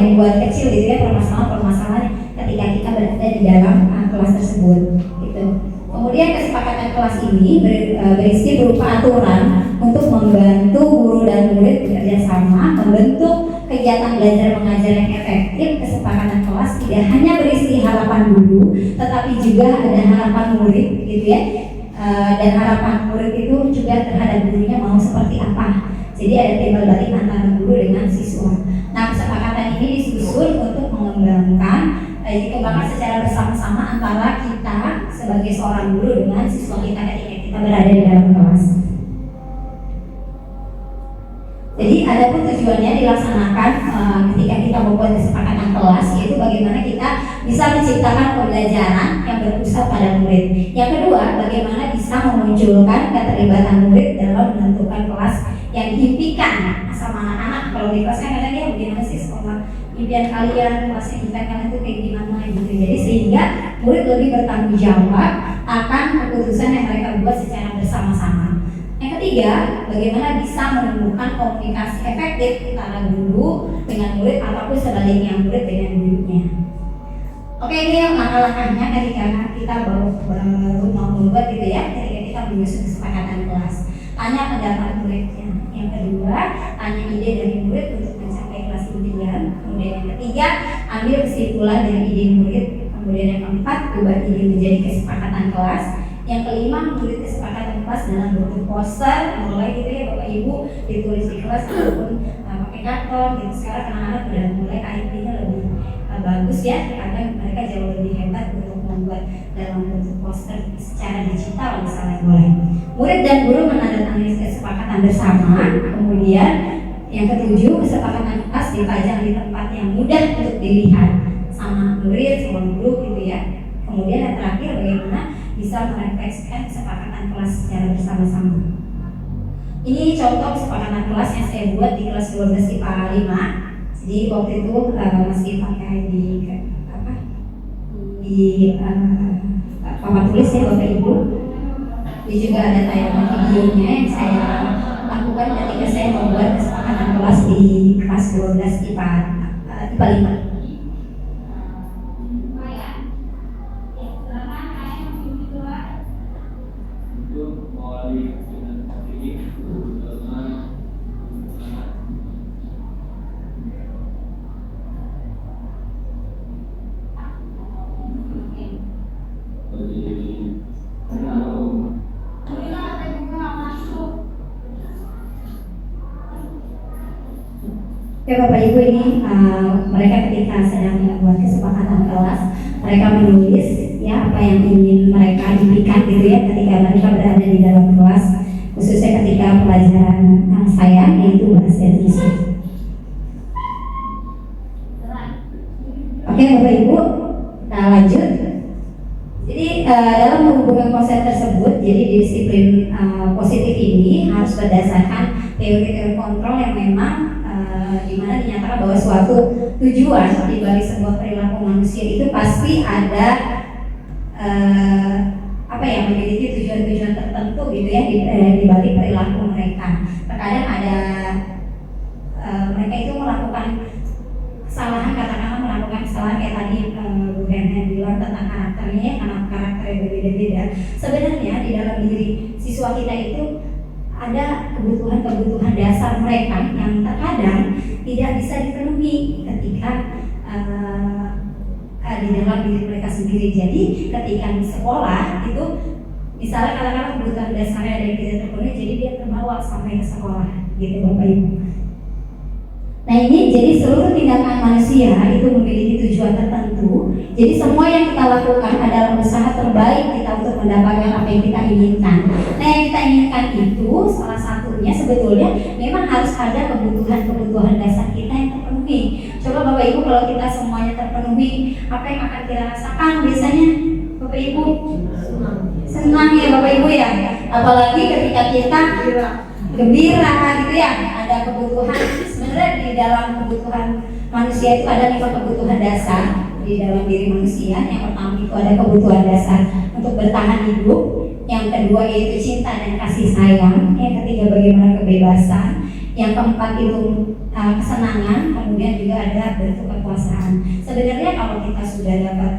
membuat kecil gitu ya permasalahan-permasalahan ketika kita berada di dalam kelas tersebut gitu. Kemudian kesepakatan kelas ini berisi berupa aturan untuk membantu guru dan murid bekerja sama membentuk kegiatan belajar mengajar yang efektif. Kesepakatan kelas tidak hanya berisi harapan guru, tetapi juga ada harapan murid gitu ya. Dan harapan murid itu juga terhadap gurunya mau seperti apa. Jadi ada timbal balik antara guru dengan siswa. Nah kesepakatan ini disusun untuk mengembangkan dikembangkan secara bersama-sama antara kita sebagai seorang guru dengan siswa kita ketika kita berada di dalam kelas. Jadi ada pun tujuannya dilaksanakan ketika kita membuat kesepakatan kelas, yaitu bagaimana kita bisa menciptakan pembelajaran yang berpusat pada murid. Yang kedua, bagaimana bisa memunculkan keterlibatan murid dalam menentukan kelas yang diimpikan sama anak-anak. Kalau di kelas kan kadang ya bagaimana sih sekolah impian kalian, kelasnya impian kalian itu kayak gimana gitu. Jadi sehingga murid lebih bertanggung jawab akan keputusan yang mereka buat secara bersama-sama. Yang ketiga, bagaimana bisa menemukan komunikasi efektif antara guru dengan murid ataupun sebaliknya murid dengan gurunya. Oke, ini langkah-langkahnya ketika kita baru mau membuat gitu ya, ketika kita menyusun kesepakatan kelas. Tanya pendapat muridnya. Yang kedua, tanya ide dari murid untuk mencapai kelas impian. Kemudian yang ketiga, ambil kesimpulan dari ide murid. Kemudian yang keempat, ubah ide menjadi kesepakatan kelas. Yang kelima, murid kesepakatan kelas dalam bentuk poster, mulai gitu ya Bapak Ibu ditulis di kelas ataupun pakai karton gitu. Sekarang anak-anak udah mulai IT-nya lebih bagus ya, karena mereka jauh lebih hebat untuk membuat dalam bentuk poster secara digital misalnya boleh. Murid dan guru menandatangani kesepakatan bersama. Kemudian yang ketujuh, kesepakatan kelas dipajang di tempat yang mudah untuk dilihat sama murid, sama guru gitu ya. Kemudian yang terakhir, bagaimana bisa merefleksikan kesepakatan kelas secara bersama-sama. Ini contoh kesepakatan kelas yang saya buat di kelas 12 IPA 5. Jadi waktu itu masih pakai di papan tulis ya Bapak Ibu. Ini juga ada tayangan videonya yang saya lakukan ketika saya membuat kesepakatan kelas di kelas 12 IPA 5. Oke Bapak Ibu, ini mereka ketika sedang membuat kesepakatan kelas, mereka menulis ya apa yang ingin mereka impikan gitu ya ketika mereka berada di dalam kelas, khususnya ketika pelajaran saya yaitu bahasa Indonesia. Oke Bapak Ibu, kita lanjut. dalam menghubungkan konsep tersebut, jadi disiplin positif ini harus berdasarkan teori-teori kontrol yang memang di mana dinyatakan bahwa suatu tujuan di balik sebuah perilaku manusia itu pasti ada memiliki tujuan-tujuan tertentu gitu ya di balik perilaku mereka. Terkadang ada mereka itu melakukan kesalahan, katakanlah melakukan kesalahan kayak tadi Bu Henen bilang tentang karakternya ya, karena karakternya berbeda-beda. Sebenarnya di dalam diri siswa kita itu ada kebutuhan-kebutuhan dasar mereka yang terkadang tidak bisa dipenuhi ketika di dalam diri mereka sendiri. Jadi ketika di sekolah itu misalnya kadang-kadang kebutuhan dasarnya ada yang tidak terpenuhi, jadi dia terbawa sampai ke sekolah gitu Bapak Ibu. Nah ini jadi seluruh tindakan manusia itu memiliki tujuan tertentu. Jadi semua yang kita lakukan adalah usaha terbaik kita untuk mendapatkan apa yang kita inginkan. Nah yang kita inginkan itu salah satunya sebetulnya memang harus ada kebutuhan-kebutuhan dasar kita yang terpenuhi. Coba Bapak Ibu kalau kita semuanya terpenuhi, apa yang akan kita rasakan biasanya Bapak Ibu? Senang ya Bapak Ibu ya. Apalagi ketika kita gembira gitu ya, ada kebutuhan. Sebenarnya di dalam kebutuhan manusia itu ada 5 kebutuhan dasar di dalam diri manusia. Yang pertama itu ada kebutuhan dasar untuk bertahan hidup. Yang kedua yaitu cinta dan kasih sayang. Yang ketiga bagaimana kebebasan. Yang keempat itu kesenangan. Kemudian juga ada bentuk kekuasaan. Sebenarnya kalau kita sudah dapat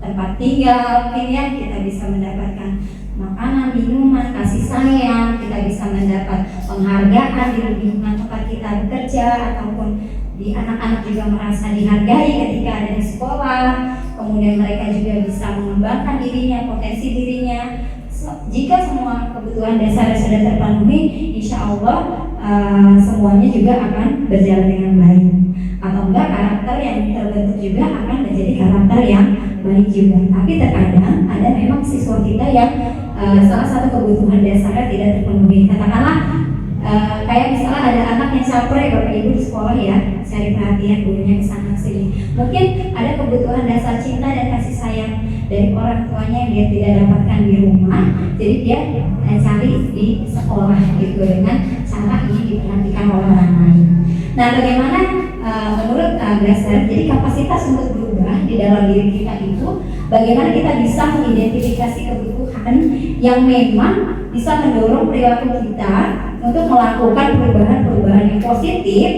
tempat tinggal, mungkin ya kita bisa mendapatkan makanan, minuman, kasih sayang, kita bisa mendapat penghargaan di lingkungan tempat kita bekerja, ataupun di anak-anak juga merasa dihargai ketika ada di sekolah. Kemudian mereka juga bisa mengembangkan dirinya, potensi dirinya. Jika semua kebutuhan dasar sudah terpenuhi, insya Allah semuanya juga akan berjalan dengan baik. Atau enggak, karakter yang terbentuk juga akan menjadi karakter yang baik juga. Tapi terkadang ada memang siswa kita yang salah satu kebutuhan dasarnya tidak terpenuhi. Katakanlah kayak misalnya ada anak yang capek Bapak Ibu di sekolah ya, cari perhatian gurunya kesana sini. Mungkin ada kebutuhan dasar cinta dan kasih sayang dari orang tuanya yang dia tidak dapatkan di rumah, jadi dia cari di sekolah gitu dengan cara ingin diperhatikan oleh orang lain. Nah bagaimana menurut Glaser, jadi kapasitas untuk berubah di dalam diri kita itu bagaimana kita bisa mengidentifikasi kebutuhan yang memang bisa mendorong perilaku kita untuk melakukan perubahan-perubahan yang positif.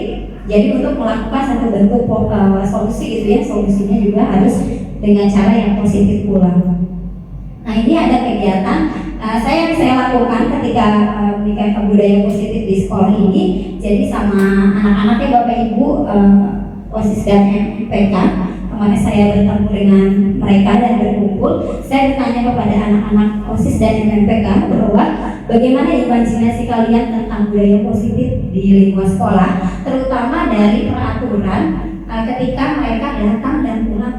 Jadi untuk melakukan satu bentuk solusi gitu ya, solusinya juga harus dengan cara yang positif pula. Nah ini ada kegiatan saya lakukan ketika meningkatkan budaya positif di sekolah ini. Jadi sama anak-anaknya Bapak Ibu OSIS dan MPK, kemarin saya bertemu dengan mereka dan berkumpul. Saya bertanya kepada anak-anak OSIS dan MPK bahwa bagaimana imajinasi kalian tentang budaya positif di lingkungan sekolah, terutama dari peraturan ketika mereka datang dan pulang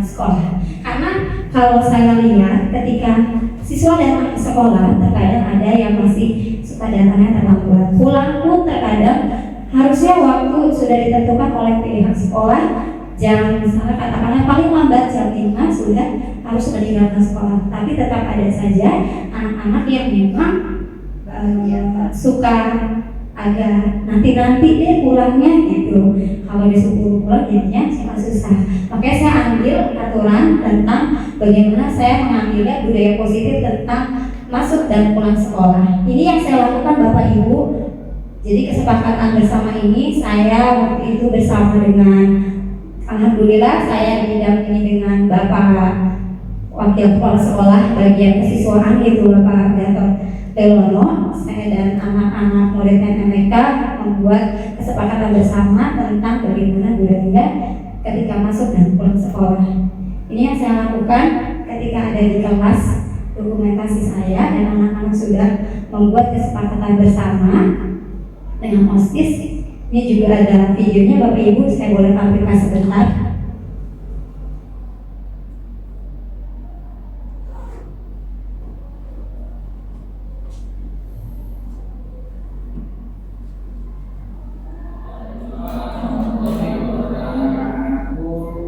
sekolah. Karena kalau saya lihat ketika siswa datang ke sekolah, terkadang ada yang masih suka datangnya terlambat. Pulang pun terkadang harusnya waktu sudah ditentukan oleh pihak sekolah, jam misalnya katakanlah paling lambat jam 5 sudah harus meninggalkan sekolah. Tapi tetap ada saja anak-anak yang memang suka agak nanti deh pulangnya gitu. Kalau disuruh pulang jadinya sangat susah. Makanya saya ambil aturan tentang bagaimana saya mengambilnya budaya positif tentang masuk dan pulang sekolah. Ini yang saya lakukan Bapak Ibu. Jadi kesepakatan bersama ini saya waktu itu bersama dengan, alhamdulillah saya didampingi dengan Bapak Wakil Kepala Sekolah bagian kesiswaan yaitu Bapak Gatot Telono. Saya dan anak-anak murid MMK membuat kesepakatan bersama tentang bagaimana budaya ketika masuk dan pulang sekolah. Ini yang saya lakukan ketika ada di kelas dokumentasi saya, dan anak-anak sudah membuat kesepakatan bersama dengan OSIS. Ini juga ada videonya Bapak Ibu, saya boleh tampilkan sebentar.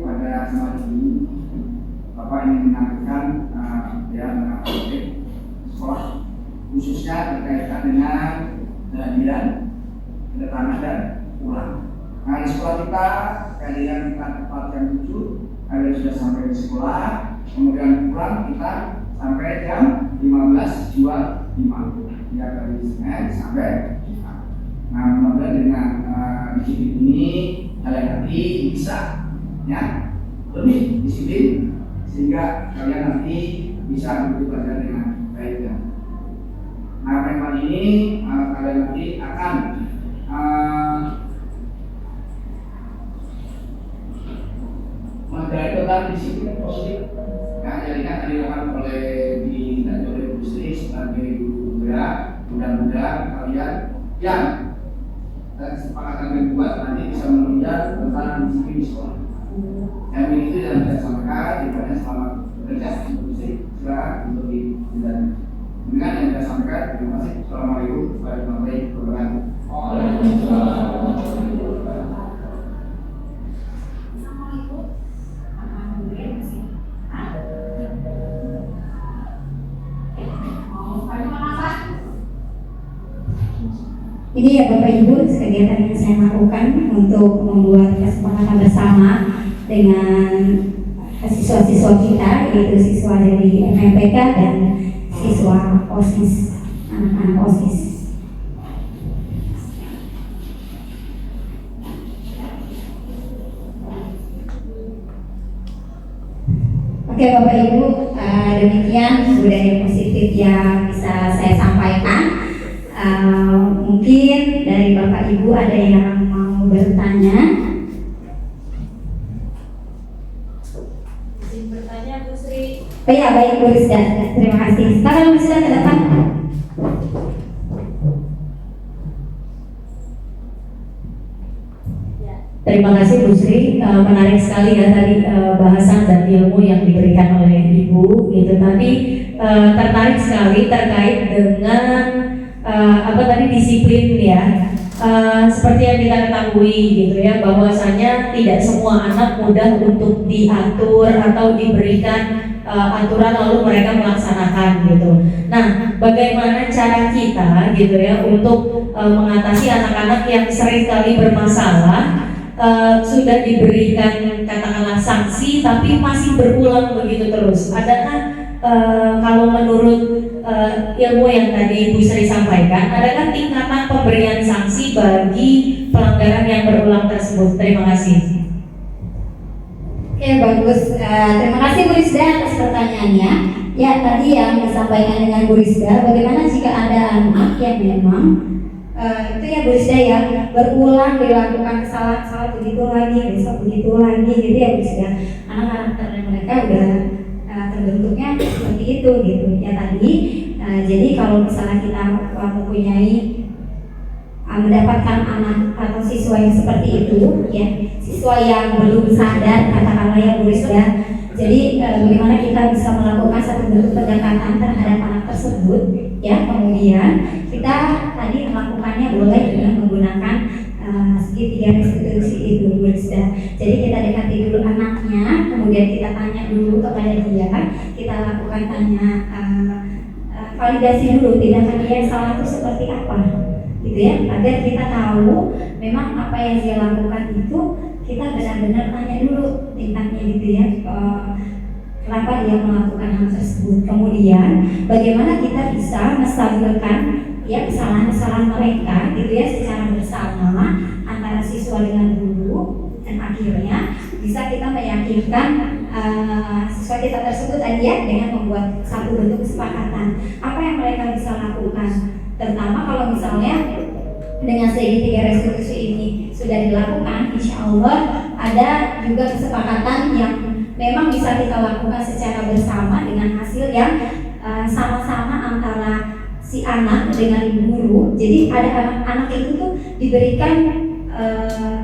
Pada saat ini Bapak ingin menyampaikan khususnya berkaitan dengan hadiah, kedatangan dan pulang. Nah, di sekolah kita kalian kita tepat jam 7, kalian sudah sampai di sekolah, kemudian pulang kita sampai jam 15.25 ya, dari Senin sampai Jumat. Nah, mudah-mudahan dengan disiplin ini kalian nanti bisa ya lebih disiplin sehingga kalian nanti bisa belajar dengan baik ya. Nah, memang ini kalian nanti akan mempelajari tentang disiplin positif. Nah, jadi kan dilakukan oleh Bu Sri sebagai guru gerak. Mudah-mudahan kalian yang kesepakatan dibuat nanti bisa menunjang tentang disiplin di sekolah. Yang itu yang saya sampaikan, daripada selamat bekerja Bu Sri. Silakan untuk dilanjutkan. Dengan yang saya sampaikan, terima kasih. Assalamualaikum warahmatullahi wabarakatuh. Ini ya Bapak Ibu, kegiatan yang saya lakukan untuk membuat kesepakatan bersama dengan siswa-siswa kita, yaitu siswa dari MPK dan siswa OSIS, anak-anak OSIS. Oke Bapak Ibu, demikian budaya positif yang bisa saya sampaikan. Mungkin dari Bapak Ibu ada yang mau bertanya. Izin bertanya Bu Sri. Oh ya, baik Bu Rizda, terima kasih. Silakan Bu Rizda ke depan. Terima kasih Bu Sri, menarik sekali ya tadi bahasan dan ilmu yang diberikan oleh Ibu gitu. Tadi tertarik sekali terkait dengan apa tadi disiplin ya. Seperti yang kita ketahui gitu ya, bahwasanya tidak semua anak mudah untuk diatur atau diberikan aturan lalu mereka melaksanakan gitu. Nah, bagaimana cara kita gitu ya untuk mengatasi anak-anak yang sering kali bermasalah, sudah diberikan katakanlah sanksi tapi masih berulang begitu terus? Adakah kalau menurut ilmu yang tadi Bu Sri sampaikan, adakah tingkatan pemberian sanksi bagi pelanggaran yang berulang tersebut? Terima kasih. Oke, bagus. Terima kasih Bu Rizda atas pertanyaannya. Ya, tadi yang disampaikan dengan Bu Rizda, bagaimana jika ada anak yang memang itu ya Bu Rizda ya, berulang dilakukan kesalahan begitu lagi, besok begitu lagi, gitu ya Bu Rizda. Anak-anak mereka udah terbentuknya seperti itu gitu ya tadi. Jadi kalau misalnya kita mempunyai mendapatkan anak atau siswa yang seperti itu ya, siswa yang belum sadar katakanlah ya Bu Rizda. Jadi bagaimana kita bisa melakukan satu bentuk pendekatan terhadap anak tersebut ya. Kemudian kita tadi melakukannya boleh dengan menggunakan segitiga restitusi itu Bu Rizda. Jadi kita dekati dulu anaknya, kemudian kita tanya dulu kepada dia, kita lakukan tanya validasi dulu tindakan dia yang salah itu seperti apa gitu ya, agar kita tahu memang apa yang dia lakukan itu kita benar-benar tanya dulu tingkatnya gitu ya, kenapa dia melakukan hal tersebut. Kemudian bagaimana kita bisa menstabilkan ya kesalahan-kesalahan mereka gitu ya secara bersama antara siswa dengan guru, dan akhirnya bisa kita meyakinkan siswa kita tersebut tadi ya dengan membuat satu bentuk kesepakatan apa yang mereka bisa lakukan. Terutama kalau misalnya dengan segitiga restitusi ini sudah dilakukan, insya Allah ada juga kesepakatan yang memang bisa kita lakukan secara bersama dengan hasil yang sama-sama antara si anak dengan ibu guru. Jadi ada anak-anak itu tuh diberikan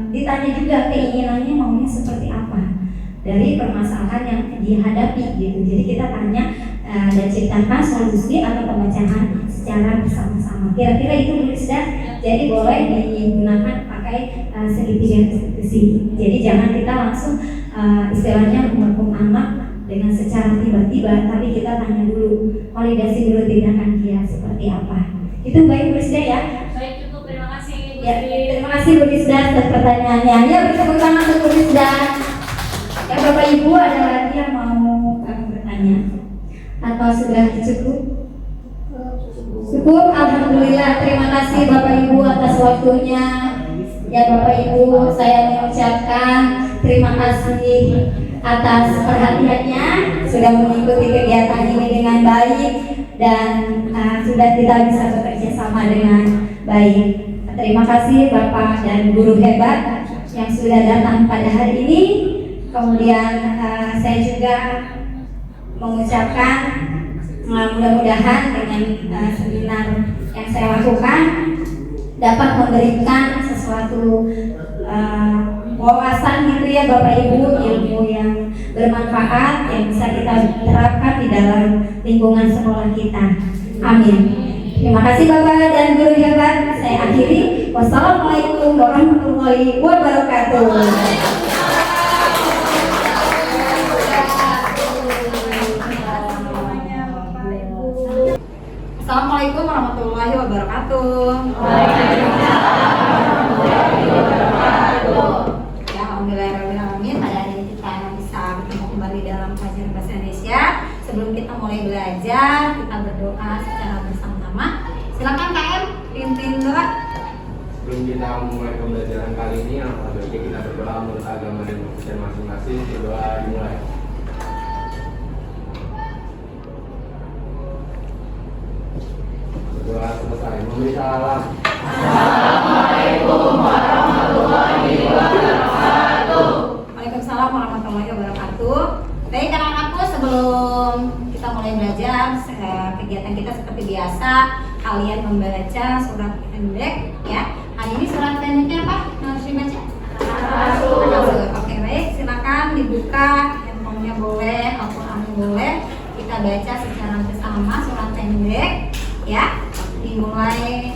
ditanya juga keinginannya maunya seperti apa dari permasalahan yang dihadapi gitu. Jadi kita tanya dan ceritakan solusi atau pemecahan secara bersama-sama. Kira-kira itu Bu Rizda. Jadi boleh digunakan pakai segitiga restitusi. Jadi jangan kita langsung istilahnya menghukum anak dengan secara tiba-tiba, tapi kita tanya dulu, validasi dulu tindakan dia seperti apa. Itu baik Bu Risda ya. Baik, cukup. Terima kasih, Bu Ya, Sri. terima kasih Bu Risda atas pertanyaannya. Ya, tepuk tangan untuk Bu Risda. Ya, Bapak Ibu, ada lagi yang mau bertanya? Atau sudah cukup? Cukup, alhamdulillah. Terima kasih Bapak Ibu atas waktunya. Ya Bapak Ibu, saya mengucapkan terima kasih atas perhatiannya, sudah mengikuti kegiatan ini dengan baik dan sudah kita bisa bekerja sama dengan baik. Terima kasih Bapak dan guru hebat yang sudah datang pada hari ini. Kemudian saya juga mengucapkan mudah-mudahan dengan seminar yang saya lakukan dapat memberikan sesuatu wawasan gitu ya Bapak Ibu, ilmu yang bermanfaat yang bisa kita terapkan di dalam lingkungan sekolah kita. Amin. Terima kasih Bapak dan guru hebat. Saya akhiri. Wassalamualaikum warahmatullahi wabarakatuh. Assalamualaikum warahmatullahi wabarakatuh. Ya, alhamdulillahirrahmanirrahim. Pada hari ini kita bisa bertemu kembali dalam pelajaran bahasa Indonesia. Sebelum kita mulai belajar, kita berdoa secara bersama-sama. Silakan KM, pimpin doa. Sebelum kita memulai pembelajaran kali ini, alangkah baiknya kita berdoa menurut agama dan kepercayaan masing-masing. Berdoa dimulai. Berdoa selesai. Memberi salam. Assalamualaikum warahmatullahi wabarakatuh. Waalaikumsalam warahmatullahi wabarakatuh. Baik anak-anakku, sebelum kita mulai belajar, kegiatan kita seperti biasa, kalian membaca surat pendek ya. Hari ini surat pendeknya apa? Harus dibaca? Al-Asr. Oke, baik, silakan dibuka, handphonenya boleh, Al-Qur'annya boleh. Kita baca secara bersama surat pendek ya. Dimulai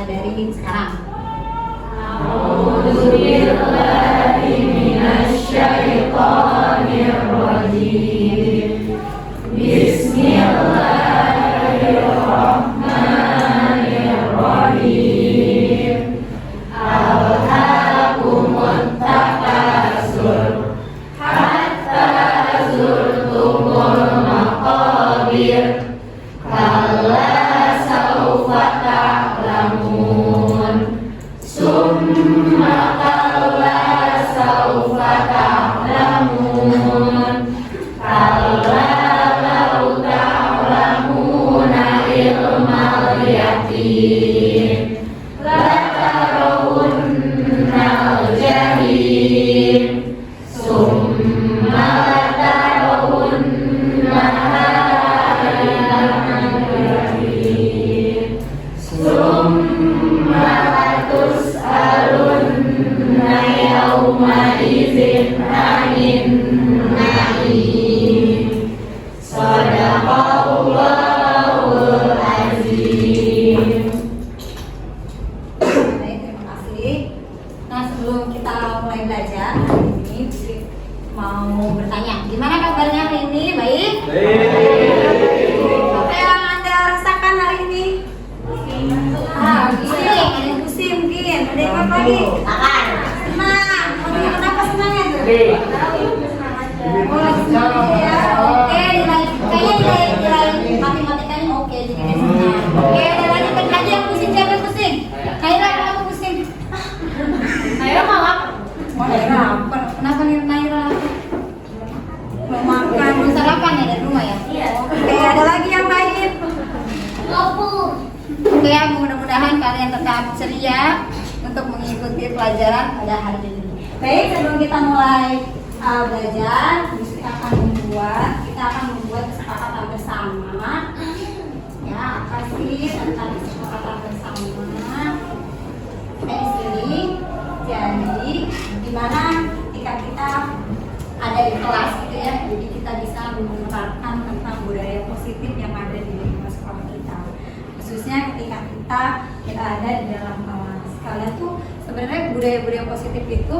dari sekarang. A'udzubillahi minasyaitonirrajim. Bismillahirrahmanirrahim. Alhaakumut takasur hatta zurtumul maqabir. Kalla saufa ta'lamun, summa kalla saufa ta'lamun, kalla law ta'lamuna ilmal yaqin, latarawunnal jahim, summa latarawunnaha summa latus'alunna yawma idzin 'anin na'im. Shadaqallahul azim. Baik, terima kasih. Nah, sebelum kita mulai belajar hari ini, mau bertanya, gimana kabarnya hari ini? Baik? Apa yang Anda rasakan hari ini? Pusing, ada yang pusing mungkin. Ada yang apa lagi? Senang. Kenapa senangnya tuh? Oh, lagi senang ya. Oke, kayaknya nilai matematikanya oke, jadi dia senang. Oke, ada lagi tadi yang pusing, siapa yang pusing? Naira, kenapa pusing? Naira malah. Oh, Naira, kenapa nih Naira? Belum makan, belum sarapan ya dari rumah ya? Iya. Oke, ada lagi yang lain? Oke, mudah-mudahan kalian tetap ceria untuk mengikuti pelajaran pada hari ini. Baik, sebelum kita mulai belajar, kita akan membuat kesepakatan bersama. Ya, apa sih tentang kesepakatan bersama? Di sini, jadi dimana ketika kita ada di kelas gitu ya, jadi kita bisa menerapkan tentang budaya positif yang ada di lingkungan sekolah kita. Khususnya ketika kita ada di dalam kelas. Kalian tuh sebenarnya budaya-budaya positif itu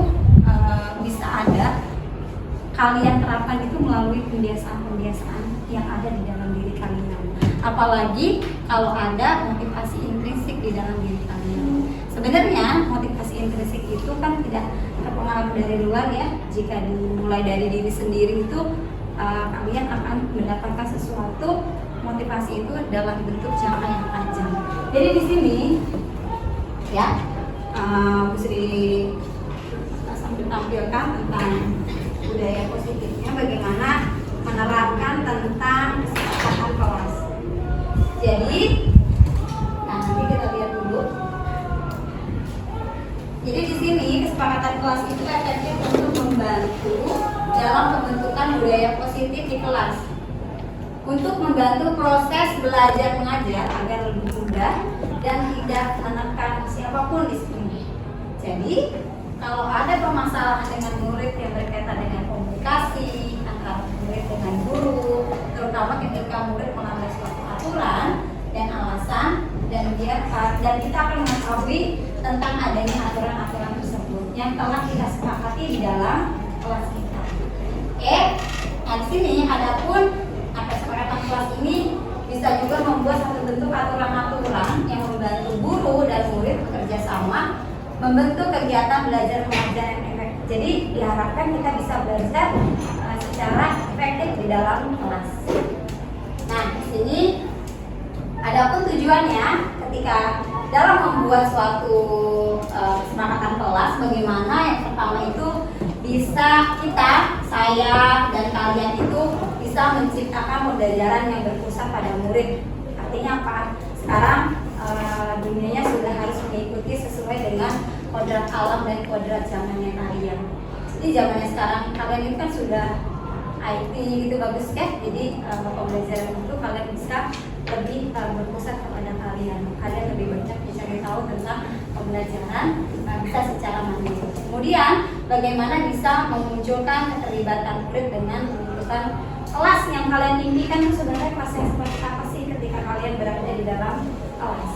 bisa ada kalian terapkan itu melalui pembiasaan-pembiasaan yang ada di dalam diri kalian. Apalagi kalau ada motivasi intrinsik di dalam diri kalian. Sebenarnya motivasi intrinsik itu kan tidak terpengaruh dari luar ya. Jika dimulai dari diri sendiri itu kalian akan mendapatkan sesuatu motivasi itu dalam bentuk jangka yang panjang. Jadi di sini ya Bu Sri sambil tampilkan tentang budaya positifnya, bagaimana menerapkan tentang kesepakatan kelas. Jadi, nanti kita lihat dulu. Jadi di sini kesepakatan kelas itu efektif untuk membantu dalam pembentukan budaya positif di kelas, untuk membantu proses belajar mengajar agar lebih mudah dan tidak menekan siapapun di sini. Jadi, kalau ada permasalahan dengan murid yang berkaitan dengan komunikasi antara murid dengan guru, terutama ketika murid melanggar suatu aturan dan alasan, dan kita akan mengetahui tentang adanya aturan-aturan tersebut yang telah kita sepakati di dalam kelas kita. Oke, nah di sini adapun kesepakatan kelas ini bisa juga membuat satu bentuk aturan-aturan yang membantu guru dan murid bekerja sama membentuk kegiatan belajar mengajar yang efektif. Jadi diharapkan kita bisa belajar secara efektif di dalam kelas. Nah, di sini adapun tujuannya ketika dalam membuat suatu kesepakatan kelas, bagaimana yang pertama itu bisa saya dan kalian itu bisa menciptakan pembelajaran yang berpusat pada murid. Artinya apa? Sekarang dunianya sudah harus mengikuti sesuai dengan kodrat alam dan kodrat zamannya kalian. Jadi zamannya sekarang kalian itu kan sudah IT gitu bagus kan? Jadi pembelajaran itu kalian bisa lebih berpusat kepada kalian. Kalian lebih banyak mencari tahu tentang pembelajaran bisa secara mandiri. Kemudian bagaimana bisa memunculkan keterlibatan murid dengan menentukan kelas yang kalian impikan itu sebenarnya kelas yang seperti apa sih ketika kalian berada di dalam kelas.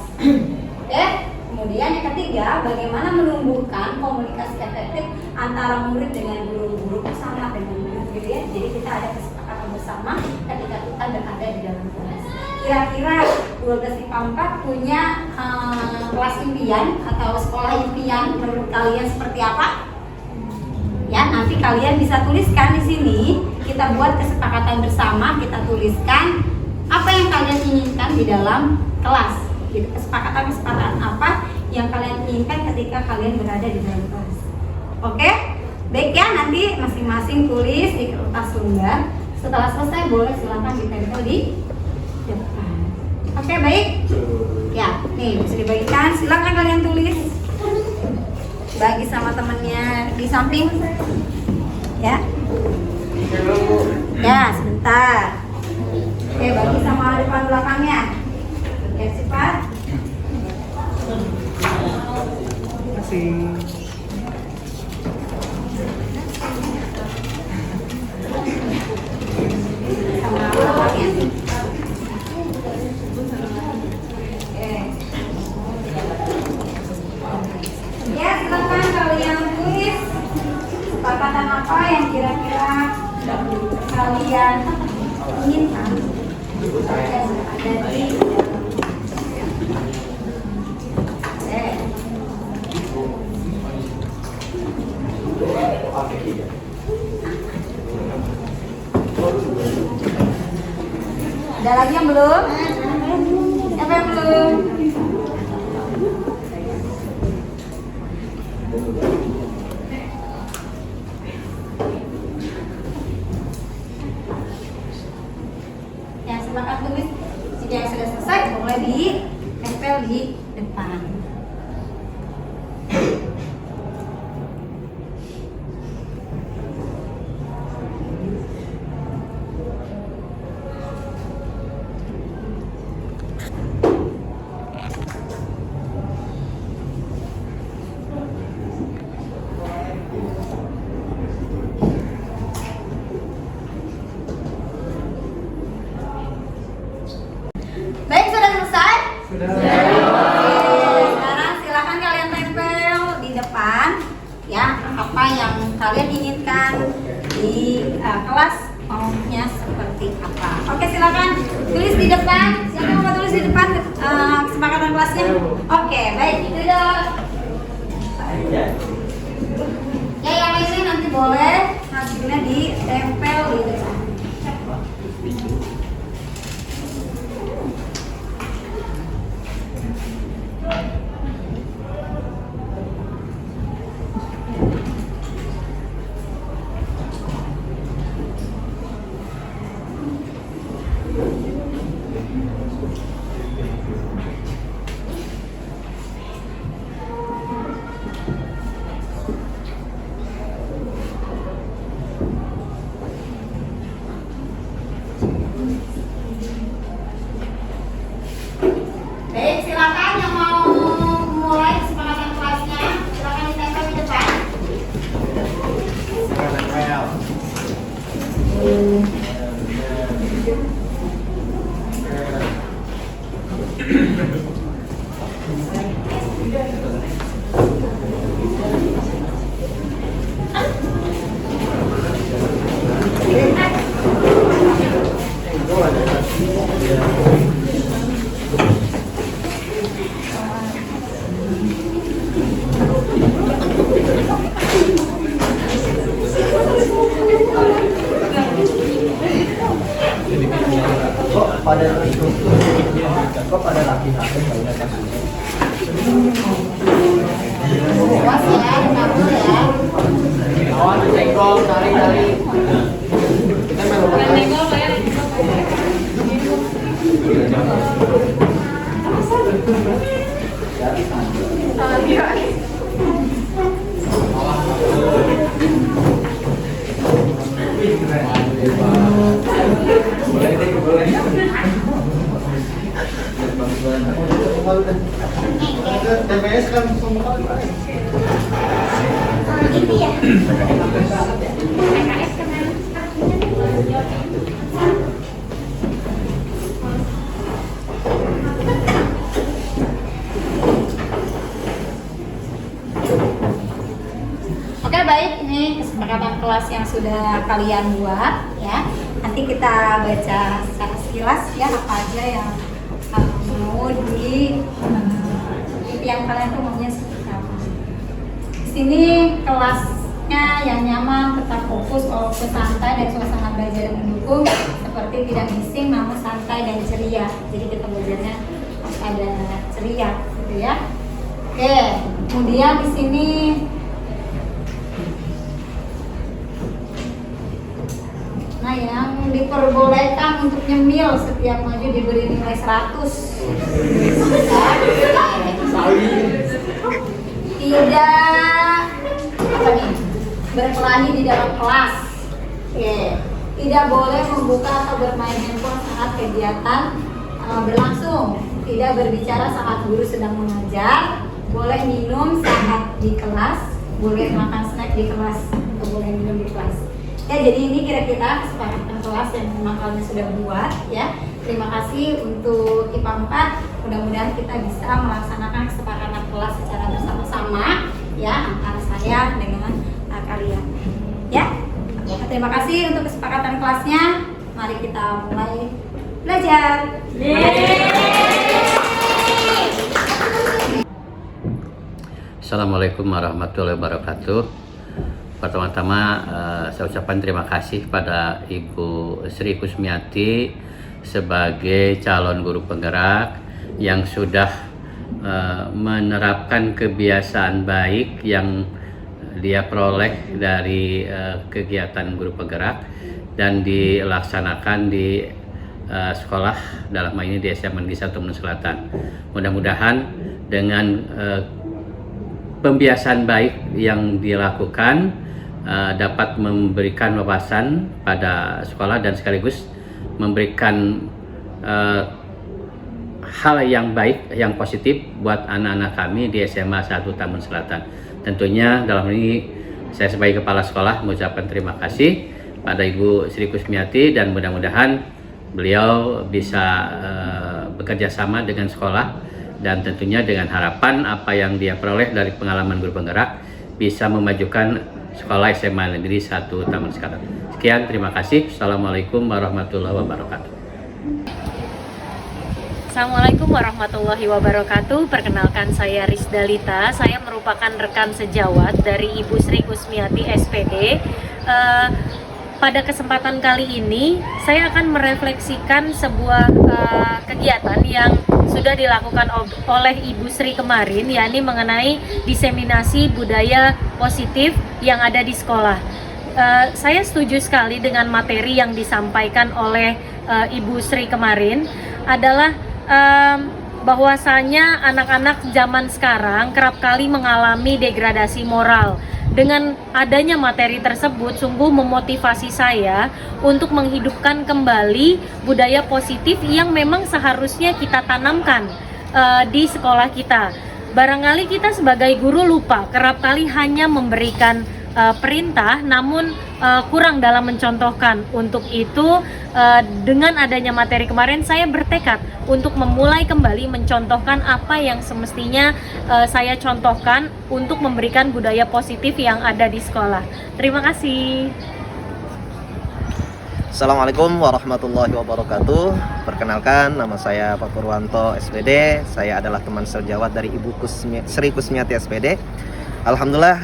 Oke, kemudian yang ketiga, bagaimana menumbuhkan komunikasi efektif antara murid dengan guru bersama dengan murid gitu ya. Jadi kita ada kesepakatan bersama ketika kita berada di dalam kelas. Kira-kira 12 IPA 4 punya kelas impian atau sekolah impian menurut kalian seperti apa? Ya, nanti kalian bisa tuliskan di sini. Kita buat kesepakatan bersama, kita tuliskan apa yang kalian inginkan di dalam kelas. Gitu, kesepakatan apa yang kalian inginkan ketika kalian berada di dalam kelas. Oke? Baik ya, nanti masing-masing tulis di kertas lembar. Setelah selesai boleh silakan ditempel di depan. Oke, baik? Ya, nih bisa dibagikan. Silakan kalian tulis. Bagi sama temennya di samping. Ya. Ya, sebentar. Oke, bagi sama depan belakangnya. Ya, cepat. Terima kasih. Sama belakangnya. Ya, silakan kalian tulis kesepakatan apa yang kira-kira kalian inginkan yang ada di Ada lagi yang belum? Siapa yang belum? Yang silakan tulis. Jika yang sudah selesai boleh ditempel di depan. Baik, sudah selesai? Sudah. kelasnya? Oke, baik, itu dong. Ya, yang ini nanti boleh hasilnya ditempel di depan. Baik, silakan yang mau mulai kesepakatan kelasnya, silakan ditempel di depan. Awas ya, kabur ya. Awas cengkol, tarik. Kita main TPS kan semua Gitu ya. Oke, baik, ini kesepakatan kelas yang sudah kalian buat ya. Nanti kita baca secara sekilas ya apa aja yang mau di yang kalian tuh maunya seperti apa. Di sini kelasnya yang nyaman, tetap fokus, walaupun santai dan suasana belajar yang mendukung, seperti tidak bising namun santai dan ceria. Jadi kita belajarnya ada ceria, gitu ya. Oke, kemudian di sini nah yang diperbolehkan untuk nyemil setiap maju diberi nilai 100. Tidak apa nih, berkelahi di dalam kelas. Oke. Tidak boleh membuka atau bermain handphone saat kegiatan berlangsung. Tidak berbicara saat guru sedang mengajar. Boleh minum saat di kelas. Boleh makan snack di kelas atau boleh minum di kelas. Ya, jadi ini kira-kira kesepakatan kelas yang memang kalian sudah buat ya. Terima kasih untuk IPA 4. Mudah-mudahan kita bisa melaksanakan kesepakatan kelas secara bersama-sama ya antara saya dengan kalian. Ya. Terima kasih untuk kesepakatan kelasnya. Mari kita mulai belajar. Assalamualaikum warahmatullahi wabarakatuh. Pertama-tama saya ucapkan terima kasih pada Ibu Sri Kusmiati sebagai calon guru penggerak yang sudah menerapkan kebiasaan baik yang dia peroleh dari kegiatan guru penggerak dan dilaksanakan di sekolah, dalam hal ini di SMA Negeri 1 Taman Selatan. Mudah-mudahan dengan pembiasaan baik yang dilakukan dapat memberikan wawasan pada sekolah dan sekaligus memberikan hal yang baik, yang positif buat anak-anak kami di SMA 1 Taman Selatan. Tentunya dalam ini saya sebagai kepala sekolah mengucapkan terima kasih pada Ibu Sri Kusmiati dan mudah-mudahan beliau bisa bekerja sama dengan sekolah dan tentunya dengan harapan apa yang dia peroleh dari pengalaman guru penggerak bisa memajukan sekolah SMA Negeri 1 Taman Selatan. Sekian, terima kasih. Assalamualaikum warahmatullahi wabarakatuh. Assalamualaikum warahmatullahi wabarakatuh. Perkenalkan, saya Rizdalita. Saya merupakan rekan sejawat dari Ibu Sri Kusmiati SPD. Pada kesempatan kali ini saya akan merefleksikan sebuah kegiatan yang sudah dilakukan oleh Ibu Sri kemarin, yakni mengenai diseminasi budaya positif yang ada di sekolah. Saya setuju sekali dengan materi yang disampaikan oleh Ibu Sri kemarin, adalah bahwasanya anak-anak zaman sekarang kerap kali mengalami degradasi moral. Dengan adanya materi tersebut sungguh memotivasi saya untuk menghidupkan kembali budaya positif yang memang seharusnya kita tanamkan di sekolah kita. Barangkali kita sebagai guru lupa, kerap kali hanya memberikan perintah namun kurang dalam mencontohkan. Untuk itu dengan adanya materi kemarin saya bertekad untuk memulai kembali mencontohkan apa yang semestinya saya contohkan untuk memberikan budaya positif yang ada di sekolah. Terima kasih. Assalamualaikum warahmatullahi wabarakatuh. Perkenalkan, nama saya Pak Purwanto SPD. Saya adalah teman sejawat dari Ibu Sri Kusmiati SPD. Alhamdulillah,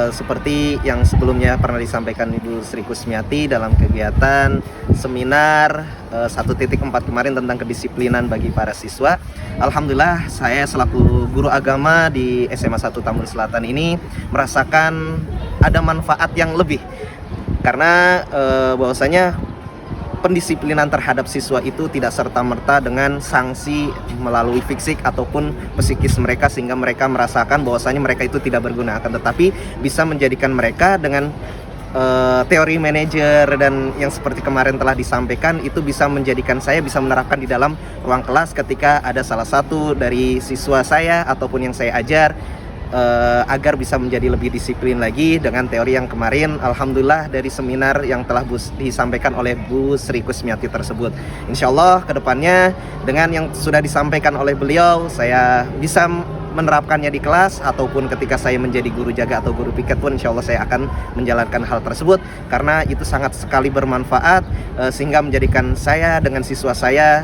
seperti yang sebelumnya pernah disampaikan Ibu Sri Kusmiati dalam kegiatan seminar 1.4 kemarin tentang kedisiplinan bagi para siswa. Alhamdulillah, saya selaku guru agama di SMA 1 Tambun Selatan ini merasakan ada manfaat yang lebih, karena bahwasanya pendisiplinan terhadap siswa itu tidak serta-merta dengan sanksi melalui fisik ataupun psikis mereka, sehingga mereka merasakan bahwasanya mereka itu tidak berguna, akan tetapi bisa menjadikan mereka dengan teori manajer dan yang seperti kemarin telah disampaikan, itu bisa menjadikan saya bisa menerapkan di dalam ruang kelas ketika ada salah satu dari siswa saya ataupun yang saya ajar, agar bisa menjadi lebih disiplin lagi dengan teori yang kemarin. Alhamdulillah, dari seminar yang telah disampaikan oleh Bu Sri Kusmiati tersebut, insya Allah kedepannya dengan yang sudah disampaikan oleh beliau, saya bisa menerapkannya di kelas ataupun ketika saya menjadi guru jaga atau guru piket pun, insya Allah saya akan menjalankan hal tersebut, karena itu sangat sekali bermanfaat, sehingga menjadikan saya dengan siswa saya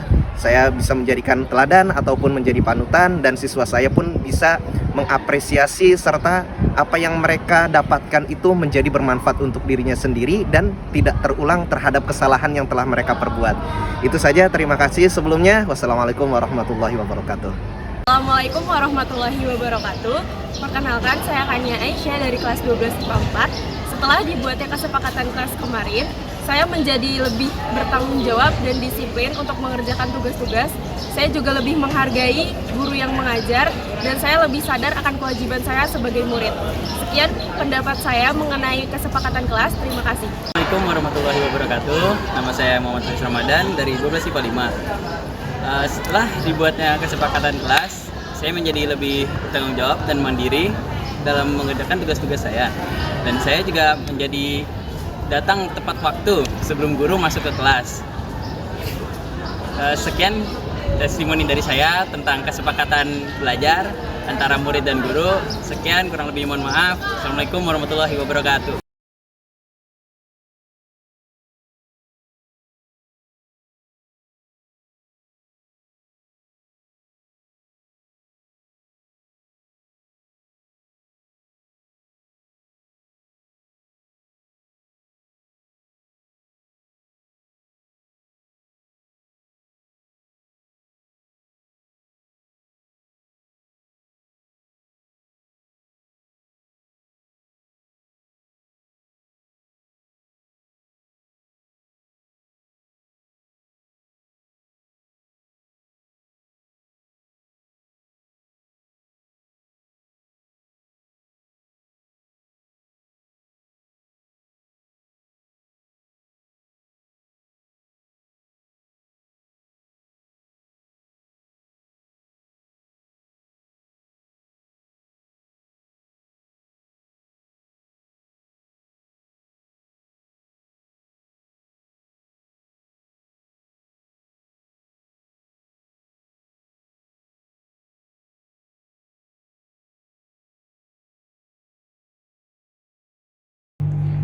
bisa menjadikan teladan ataupun menjadi panutan, dan siswa saya pun bisa mengapresiasi serta apa yang mereka dapatkan itu menjadi bermanfaat untuk dirinya sendiri dan tidak terulang terhadap kesalahan yang telah mereka perbuat. Itu saja, terima kasih sebelumnya. Wassalamualaikum warahmatullahi wabarakatuh. Assalamualaikum warahmatullahi wabarakatuh. Perkenalkan, saya Kania Aisyah dari kelas 12 IPA 4. Setelah dibuatnya kesepakatan kelas kemarin, saya menjadi lebih bertanggung jawab dan disiplin untuk mengerjakan tugas-tugas. Saya juga lebih menghargai guru yang mengajar, dan saya lebih sadar akan kewajiban saya sebagai murid. Sekian pendapat saya mengenai kesepakatan kelas. Terima kasih. Assalamualaikum warahmatullahi wabarakatuh. Nama saya Muhammad Faris Ramadan dari 12 IPA 5. Setelah dibuatnya kesepakatan kelas, saya menjadi lebih bertanggung jawab dan mandiri dalam mengerjakan tugas-tugas saya. Dan saya juga menjadi datang tepat waktu sebelum guru masuk ke kelas. Sekian testimoni dari saya tentang kesepakatan belajar antara murid dan guru. Sekian, kurang lebih mohon maaf. Assalamualaikum warahmatullahi wabarakatuh.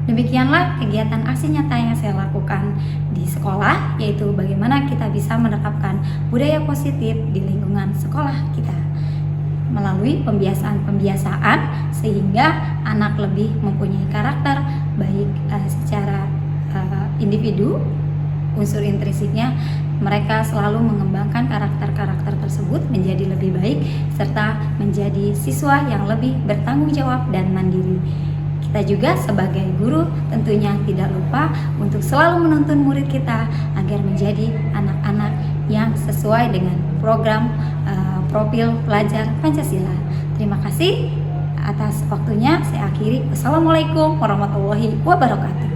Demikianlah kegiatan aksi nyata yang saya lakukan di sekolah, yaitu bagaimana kita bisa menerapkan budaya positif di lingkungan sekolah kita melalui pembiasaan-pembiasaan sehingga anak lebih mempunyai karakter baik secara individu, unsur intrinsiknya mereka selalu mengembangkan karakter-karakter tersebut menjadi lebih baik serta menjadi siswa yang lebih bertanggung jawab dan mandiri. Kita juga sebagai guru tentunya tidak lupa untuk selalu menuntun murid kita agar menjadi anak-anak yang sesuai dengan program profil pelajar Pancasila. Terima kasih atas waktunya. Saya akhiri. Wassalamualaikum warahmatullahi wabarakatuh.